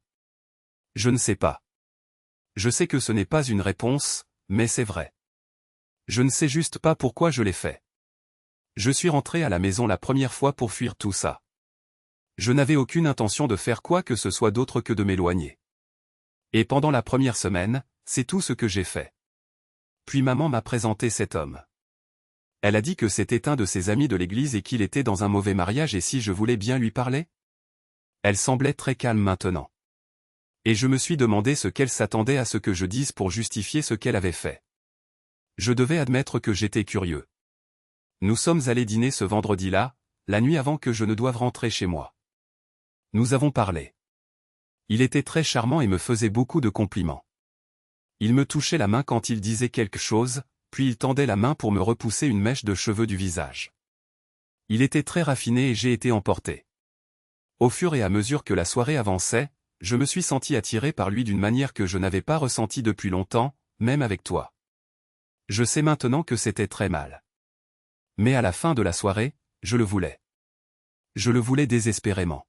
Speaker 1: Je ne sais pas. Je sais que ce n'est pas une réponse, mais c'est vrai. Je ne sais juste pas pourquoi je l'ai fait. Je suis rentré à la maison la première fois pour fuir tout ça. Je n'avais aucune intention de faire quoi que ce soit d'autre que de m'éloigner. Et pendant la première semaine, c'est tout ce que j'ai fait. Puis maman m'a présenté cet homme. Elle a dit que c'était un de ses amis de l'église et qu'il était dans un mauvais mariage et si je voulais bien lui parler? Elle semblait très calme maintenant. Et je me suis demandé ce qu'elle s'attendait à ce que je dise pour justifier ce qu'elle avait fait. Je devais admettre que j'étais curieux. Nous sommes allés dîner ce vendredi-là, la nuit avant que je ne doive rentrer chez moi. Nous avons parlé. Il était très charmant et me faisait beaucoup de compliments. Il me touchait la main quand il disait quelque chose, puis il tendait la main pour me repousser une mèche de cheveux du visage. Il était très raffiné et j'ai été emporté. Au fur et à mesure que la soirée avançait, je me suis senti attiré par lui d'une manière que je n'avais pas ressentie depuis longtemps, même avec toi. Je sais maintenant que c'était très mal. Mais à la fin de la soirée, je le voulais. Je le voulais désespérément.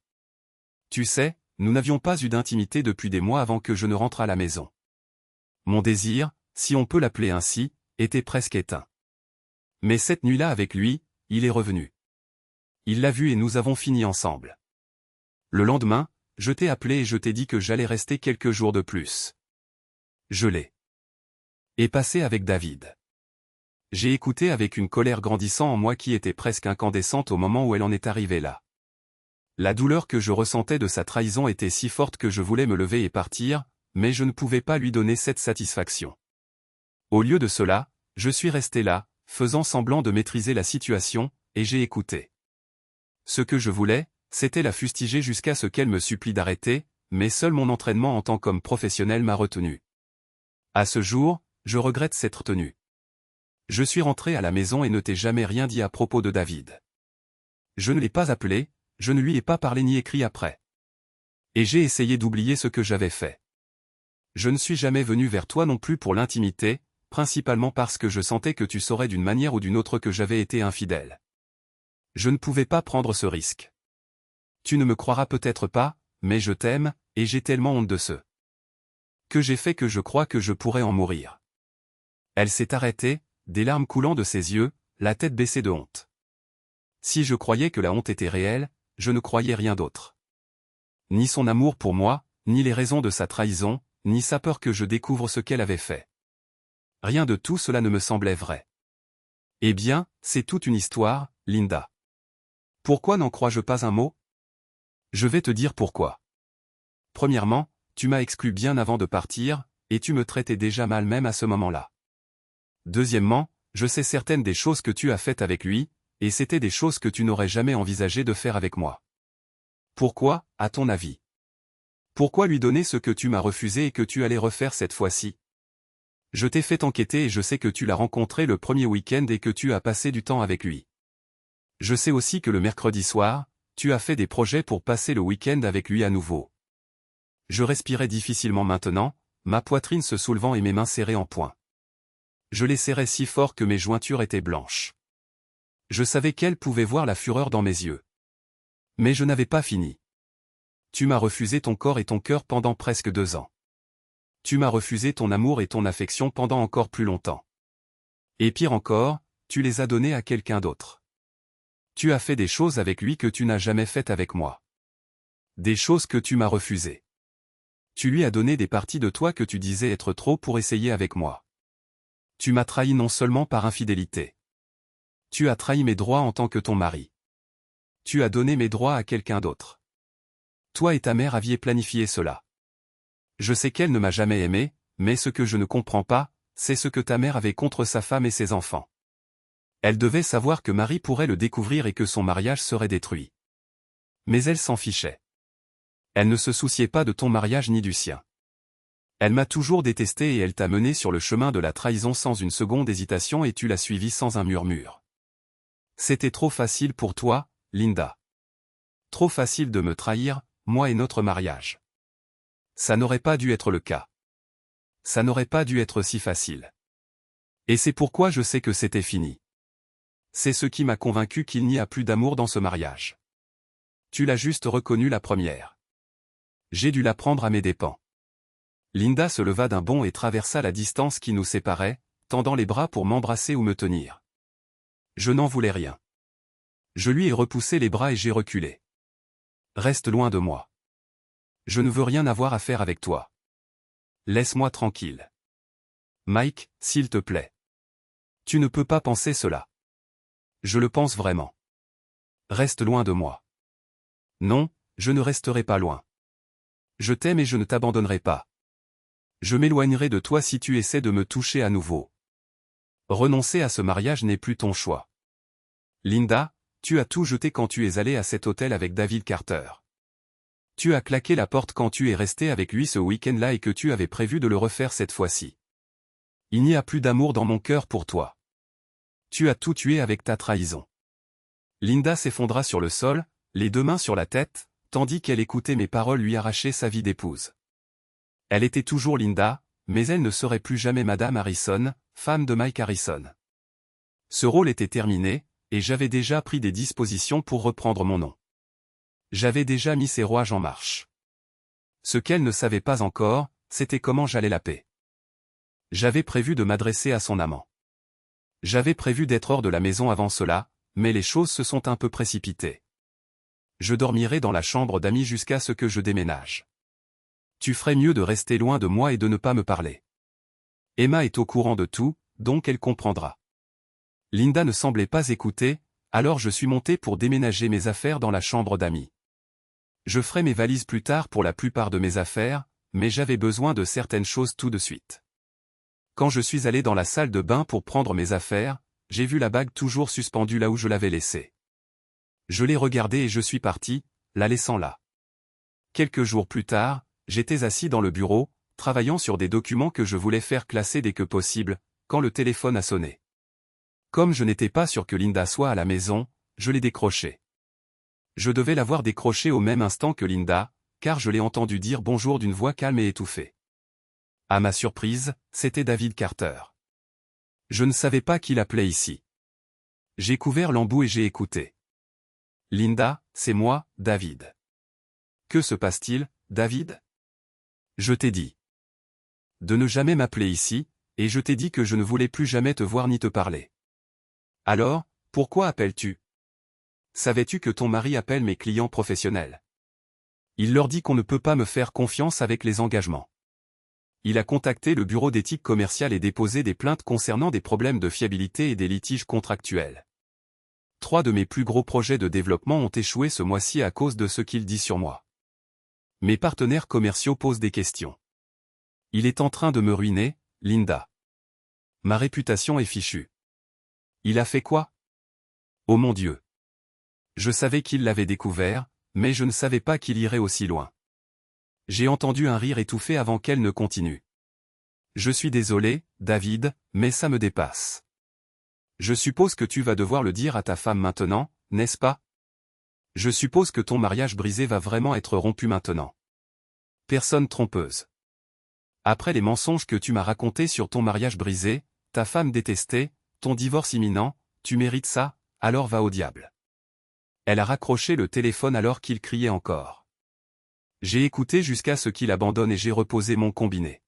Speaker 1: Tu sais, nous n'avions pas eu d'intimité depuis des mois avant que je ne rentre à la maison. Mon désir, si on peut l'appeler ainsi, était presque éteint. Mais cette nuit-là avec lui, il est revenu. Il l'a vu et nous avons fini ensemble. Le lendemain, je t'ai appelé et je t'ai dit que j'allais rester quelques jours de plus. Je l'ai. Et passé avec David. J'ai écouté avec une colère grandissant en moi qui était presque incandescente au moment où elle en est arrivée là. La douleur que je ressentais de sa trahison était si forte que je voulais me lever et partir, mais je ne pouvais pas lui donner cette satisfaction. Au lieu de cela, je suis resté là, faisant semblant de maîtriser la situation, et j'ai écouté. Ce que je voulais, c'était la fustiger jusqu'à ce qu'elle me supplie d'arrêter, mais seul mon entraînement en tant qu'homme professionnel m'a retenu. À ce jour, je regrette s'être tenu. Je suis rentré à la maison et ne t'ai jamais rien dit à propos de David. Je ne l'ai pas appelé, je ne lui ai pas parlé ni écrit après. Et j'ai essayé d'oublier ce que j'avais fait. Je ne suis jamais venu vers toi non plus pour l'intimité, principalement parce que je sentais que tu saurais d'une manière ou d'une autre que j'avais été infidèle. Je ne pouvais pas prendre ce risque. Tu ne me croiras peut-être pas, mais je t'aime, et j'ai tellement honte de ce que j'ai fait que je crois que je pourrais en mourir. Elle s'est arrêtée, des larmes coulant de ses yeux, la tête baissée de honte. Si je croyais que la honte était réelle, je ne croyais rien d'autre. Ni son amour pour moi, ni les raisons de sa trahison, ni sa peur que je découvre ce qu'elle avait fait. Rien de tout cela ne me semblait vrai. Eh bien, c'est toute une histoire, Linda. Pourquoi n'en crois-je pas un mot? Je vais te dire pourquoi. Premièrement, tu m'as exclu bien avant de partir, et tu me traitais déjà mal même à ce moment-là. Deuxièmement, je sais certaines des choses que tu as faites avec lui, et c'était des choses que tu n'aurais jamais envisagé de faire avec moi. Pourquoi, à ton avis? Pourquoi lui donner ce que tu m'as refusé et que tu allais refaire cette fois-ci? Je t'ai fait enquêter et je sais que tu l'as rencontré le premier week-end et que tu as passé du temps avec lui. Je sais aussi que le mercredi soir, tu as fait des projets pour passer le week-end avec lui à nouveau. Je respirais difficilement maintenant, ma poitrine se soulevant et mes mains serrées en poing. Je les serrais si fort que mes jointures étaient blanches. Je savais qu'elle pouvait voir la fureur dans mes yeux. Mais je n'avais pas fini. Tu m'as refusé ton corps et ton cœur pendant presque 2 ans. Tu m'as refusé ton amour et ton affection pendant encore plus longtemps. Et pire encore, tu les as donnés à quelqu'un d'autre. Tu as fait des choses avec lui que tu n'as jamais faites avec moi. Des choses que tu m'as refusées. Tu lui as donné des parties de toi que tu disais être trop pour essayer avec moi. Tu m'as trahi non seulement par infidélité. Tu as trahi mes droits en tant que ton mari. Tu as donné mes droits à quelqu'un d'autre. Toi et ta mère aviez planifié cela. Je sais qu'elle ne m'a jamais aimé, mais ce que je ne comprends pas, c'est ce que ta mère avait contre sa femme et ses enfants. Elle devait savoir que Marie pourrait le découvrir et que son mariage serait détruit. Mais elle s'en fichait. Elle ne se souciait pas de ton mariage ni du sien. Elle m'a toujours détesté et elle t'a mené sur le chemin de la trahison sans une seconde hésitation et tu l'as suivi sans un murmure. C'était trop facile pour toi, Linda. Trop facile de me trahir, moi et notre mariage. Ça n'aurait pas dû être le cas. Ça n'aurait pas dû être si facile. Et c'est pourquoi je sais que c'était fini. C'est ce qui m'a convaincu qu'il n'y a plus d'amour dans ce mariage. Tu l'as juste reconnu la première. J'ai dû l'apprendre à mes dépens. Linda se leva d'un bond et traversa la distance qui nous séparait, tendant les bras pour m'embrasser ou me tenir. Je n'en voulais rien. Je lui ai repoussé les bras et j'ai reculé. Reste loin de moi. Je ne veux rien avoir à faire avec toi. Laisse-moi tranquille. Mike, s'il te plaît. Tu ne peux pas penser cela. Je le pense vraiment. Reste loin de moi. Non, je ne resterai pas loin. Je t'aime et je ne t'abandonnerai pas. Je m'éloignerai de toi si tu essaies de me toucher à nouveau. Renoncer à ce mariage n'est plus ton choix. Linda, tu as tout jeté quand tu es allée à cet hôtel avec David Carter. Tu as claqué la porte quand tu es resté avec lui ce week-end-là et que tu avais prévu de le refaire cette fois-ci. Il n'y a plus d'amour dans mon cœur pour toi. Tu as tout tué avec ta trahison. Linda s'effondra sur le sol, les deux mains sur la tête, tandis qu'elle écoutait mes paroles lui arracher sa vie d'épouse. Elle était toujours Linda, mais elle ne serait plus jamais Madame Harrison, femme de Mike Harrison. Ce rôle était terminé, et j'avais déjà pris des dispositions pour reprendre mon nom. J'avais déjà mis ses rouages en marche. Ce qu'elle ne savait pas encore, c'était comment j'allais la paix. J'avais prévu de m'adresser à son amant. J'avais prévu d'être hors de la maison avant cela, mais les choses se sont un peu précipitées. Je dormirai dans la chambre d'amis jusqu'à ce que je déménage. Tu ferais mieux de rester loin de moi et de ne pas me parler. Emma est au courant de tout, donc elle comprendra. Linda ne semblait pas écouter, alors je suis monté pour déménager mes affaires dans la chambre d'amis. Je ferai mes valises plus tard pour la plupart de mes affaires, mais j'avais besoin de certaines choses tout de suite. Quand je suis allé dans la salle de bain pour prendre mes affaires, j'ai vu la bague toujours suspendue là où je l'avais laissée. Je l'ai regardée et je suis parti, la laissant là. Quelques jours plus tard, j'étais assis dans le bureau, travaillant sur des documents que je voulais faire classer dès que possible, quand le téléphone a sonné. Comme je n'étais pas sûr que Linda soit à la maison, je l'ai décroché. Je devais l'avoir décroché au même instant que Linda, car je l'ai entendu dire bonjour d'une voix calme et étouffée. À ma surprise, c'était David Carter. Je ne savais pas qui l'appelait ici. J'ai couvert l'embout et j'ai écouté. Linda, c'est moi, David. Que se passe-t-il, David? Je t'ai dit de ne jamais m'appeler ici, et je t'ai dit que je ne voulais plus jamais te voir ni te parler. Alors, pourquoi appelles-tu? Savais-tu que ton mari appelle mes clients professionnels? Il leur dit qu'on ne peut pas me faire confiance avec les engagements. Il a contacté le bureau d'éthique commerciale et déposé des plaintes concernant des problèmes de fiabilité et des litiges contractuels. 3 de mes plus gros projets de développement ont échoué ce mois-ci à cause de ce qu'il dit sur moi. Mes partenaires commerciaux posent des questions. Il est en train de me ruiner, Linda. Ma réputation est fichue. Il a fait quoi? Oh mon Dieu. Je savais qu'il l'avait découvert, mais je ne savais pas qu'il irait aussi loin. J'ai entendu un rire étouffé avant qu'elle ne continue. Je suis désolé, David, mais ça me dépasse. Je suppose que tu vas devoir le dire à ta femme maintenant, n'est-ce pas? Je suppose que ton mariage brisé va vraiment être rompu maintenant. Personne trompeuse. Après les mensonges que tu m'as racontés sur ton mariage brisé, ta femme détestée, ton divorce imminent, tu mérites ça, alors va au diable. Elle a raccroché le téléphone alors qu'il criait encore. J'ai écouté jusqu'à ce qu'il abandonne et j'ai reposé mon combiné.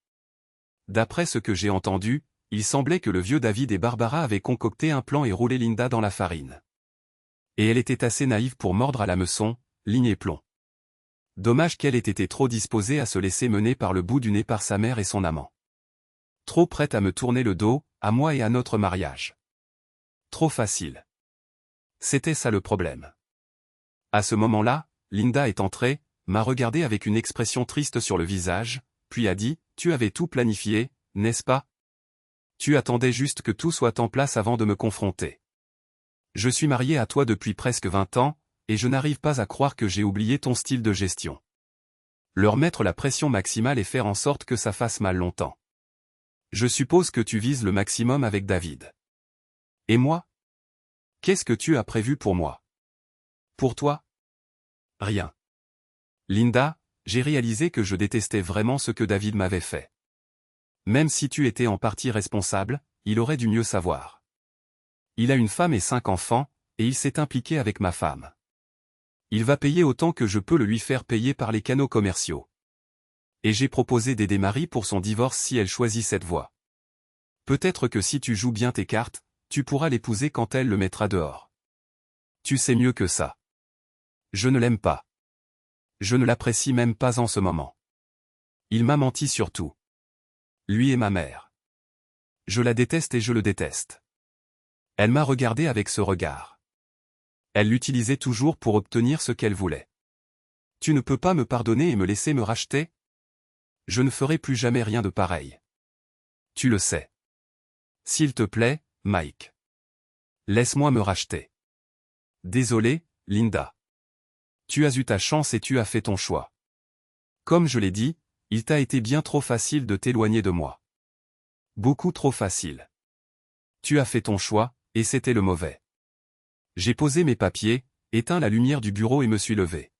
Speaker 1: D'après ce que j'ai entendu, il semblait que le vieux David et Barbara avaient concocté un plan et roulé Linda dans la farine. Et elle était assez naïve pour mordre à l'hameçon, ligne et plomb. Dommage qu'elle ait été trop disposée à se laisser mener par le bout du nez par sa mère et son amant. Trop prête à me tourner le dos, à moi et à notre mariage. Trop facile. C'était ça le problème. À ce moment-là, Linda est entrée, m'a regardé avec une expression triste sur le visage, puis a dit, « Tu avais tout planifié, n'est-ce pas? Tu attendais juste que tout soit en place avant de me confronter. Je suis marié à toi depuis presque 20 ans, et je n'arrive pas à croire que j'ai oublié ton style de gestion. Leur mettre la pression maximale et faire en sorte que ça fasse mal longtemps. Je suppose que tu vises le maximum avec David. Et moi? Qu'est-ce que tu as prévu pour moi? Pour toi? Rien. Linda, j'ai réalisé que je détestais vraiment ce que David m'avait fait. Même si tu étais en partie responsable, il aurait dû mieux savoir. Il a une femme et 5 enfants, et il s'est impliqué avec ma femme. Il va payer autant que je peux le lui faire payer par les canaux commerciaux. Et j'ai proposé d'aider Marie pour son divorce si elle choisit cette voie. Peut-être que si tu joues bien tes cartes, tu pourras l'épouser quand elle le mettra dehors. Tu sais mieux que ça. Je ne l'aime pas. Je ne l'apprécie même pas en ce moment. Il m'a menti sur tout. Lui et ma mère. Je la déteste et je le déteste. Elle m'a regardé avec ce regard. Elle l'utilisait toujours pour obtenir ce qu'elle voulait. Tu ne peux pas me pardonner et me laisser me racheter? Je ne ferai plus jamais rien de pareil. Tu le sais. S'il te plaît, Mike. Laisse-moi me racheter. Désolé, Linda. Tu as eu ta chance et tu as fait ton choix. Comme je l'ai dit, il t'a été bien trop facile de t'éloigner de moi. Beaucoup trop facile. Tu as fait ton choix, et c'était le mauvais. J'ai posé mes papiers, éteint la lumière du bureau et me suis levé.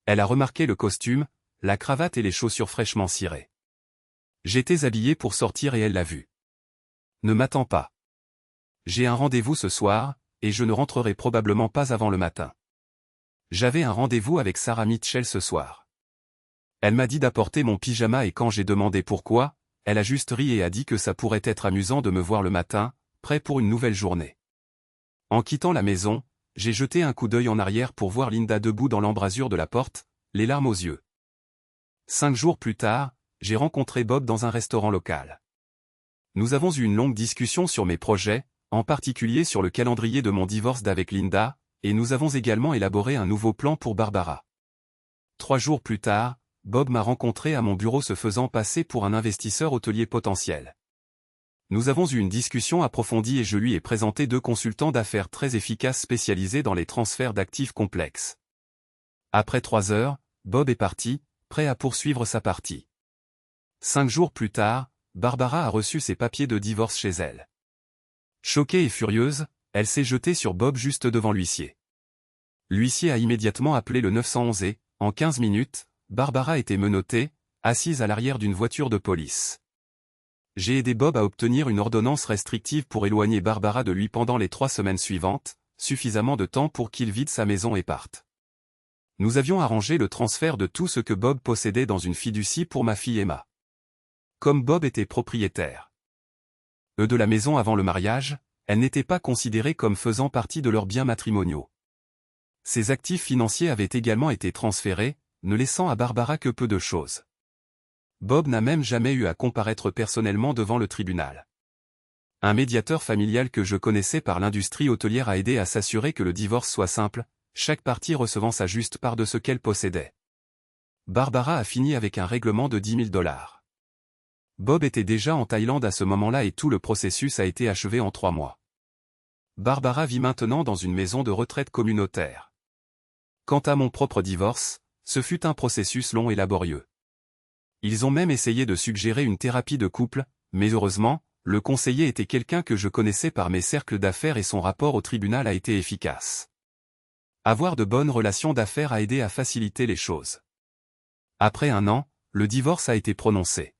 Speaker 1: Elle a remarqué le costume, la cravate et les chaussures fraîchement cirées. J'étais habillé pour sortir et elle l'a vu. Ne m'attends pas. J'ai un rendez-vous ce soir, et je ne rentrerai probablement pas avant le matin. J'avais un rendez-vous avec Sarah Mitchell ce soir. Elle m'a dit d'apporter mon pyjama et quand j'ai demandé pourquoi, elle a juste ri et a dit que ça pourrait être amusant de me voir le matin, prêt pour une nouvelle journée. En quittant la maison, j'ai jeté un coup d'œil en arrière pour voir Linda debout dans l'embrasure de la porte, les larmes aux yeux. 5 jours plus tard, j'ai rencontré Bob dans un restaurant local. Nous avons eu une longue discussion sur mes projets, en particulier sur le calendrier de mon divorce d'avec Linda, et nous avons également élaboré un nouveau plan pour Barbara. 3 jours plus tard, Bob m'a rencontré à mon bureau se faisant passer pour un investisseur hôtelier potentiel. Nous avons eu une discussion approfondie et je lui ai présenté 2 consultants d'affaires très efficaces spécialisés dans les transferts d'actifs complexes. Après 3 heures, Bob est parti, prêt à poursuivre sa partie. 5 jours plus tard, Barbara a reçu ses papiers de divorce chez elle. Choquée et furieuse, elle s'est jetée sur Bob juste devant l'huissier. L'huissier a immédiatement appelé le 911 et, en 15 minutes, Barbara était menottée, assise à l'arrière d'une voiture de police. J'ai aidé Bob à obtenir une ordonnance restrictive pour éloigner Barbara de lui pendant les 3 semaines suivantes, suffisamment de temps pour qu'il vide sa maison et parte. Nous avions arrangé le transfert de tout ce que Bob possédait dans une fiducie pour ma fille Emma. Comme Bob était propriétaire de la maison avant le mariage, elle n'était pas considérée comme faisant partie de leurs biens matrimoniaux. Ses actifs financiers avaient également été transférés, ne laissant à Barbara que peu de choses. Bob n'a même jamais eu à comparaître personnellement devant le tribunal. Un médiateur familial que je connaissais par l'industrie hôtelière a aidé à s'assurer que le divorce soit simple, chaque partie recevant sa juste part de ce qu'elle possédait. Barbara a fini avec un règlement de $10 000. Bob était déjà en Thaïlande à ce moment-là et tout le processus a été achevé en 3 mois. Barbara vit maintenant dans une maison de retraite communautaire. Quant à mon propre divorce, ce fut un processus long et laborieux. Ils ont même essayé de suggérer une thérapie de couple, mais heureusement, le conseiller était quelqu'un que je connaissais par mes cercles d'affaires et son rapport au tribunal a été efficace. Avoir de bonnes relations d'affaires a aidé à faciliter les choses. Après 1 an, le divorce a été prononcé.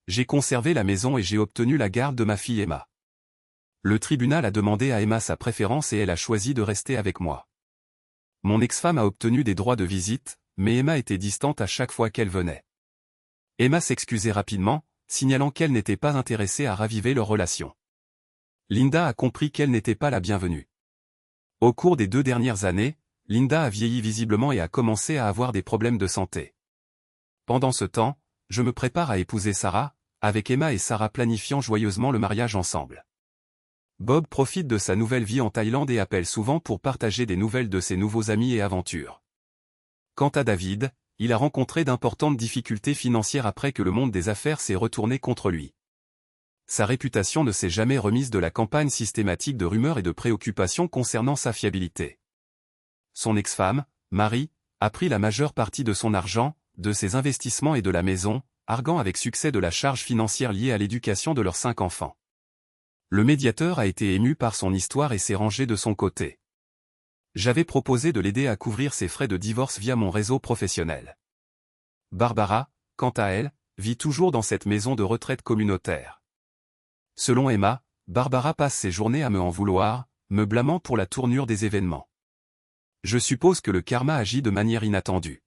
Speaker 1: J'ai conservé la maison et j'ai obtenu la garde de ma fille Emma. Le tribunal a demandé à Emma sa préférence et elle a choisi de rester avec moi. Mon ex-femme a obtenu des droits de visite, mais Emma était distante à chaque fois qu'elle venait. Emma s'excusait rapidement, signalant qu'elle n'était pas intéressée à raviver leur relation. Linda a compris qu'elle n'était pas la bienvenue. Au cours des 2 dernières années, Linda a vieilli visiblement et a commencé à avoir des problèmes de santé. Pendant ce temps, je me prépare à épouser Sarah, avec Emma et Sarah planifiant joyeusement le mariage ensemble. Bob profite de sa nouvelle vie en Thaïlande et appelle souvent pour partager des nouvelles de ses nouveaux amis et aventures. Quant à David, il a rencontré d'importantes difficultés financières après que le monde des affaires s'est retourné contre lui. Sa réputation ne s'est jamais remise de la campagne systématique de rumeurs et de préoccupations concernant sa fiabilité. Son ex-femme, Marie, a pris la majeure partie de son argent, de ses investissements et de la maison, arguant avec succès de la charge financière liée à l'éducation de leurs 5 enfants. Le médiateur a été ému par son histoire et s'est rangé de son côté. J'avais proposé de l'aider à couvrir ses frais de divorce via mon réseau professionnel. Barbara, quant à elle, vit toujours dans cette maison de retraite communautaire. Selon Emma, Barbara passe ses journées à me en vouloir, me blâmant pour la tournure des événements. Je suppose que le karma agit de manière inattendue.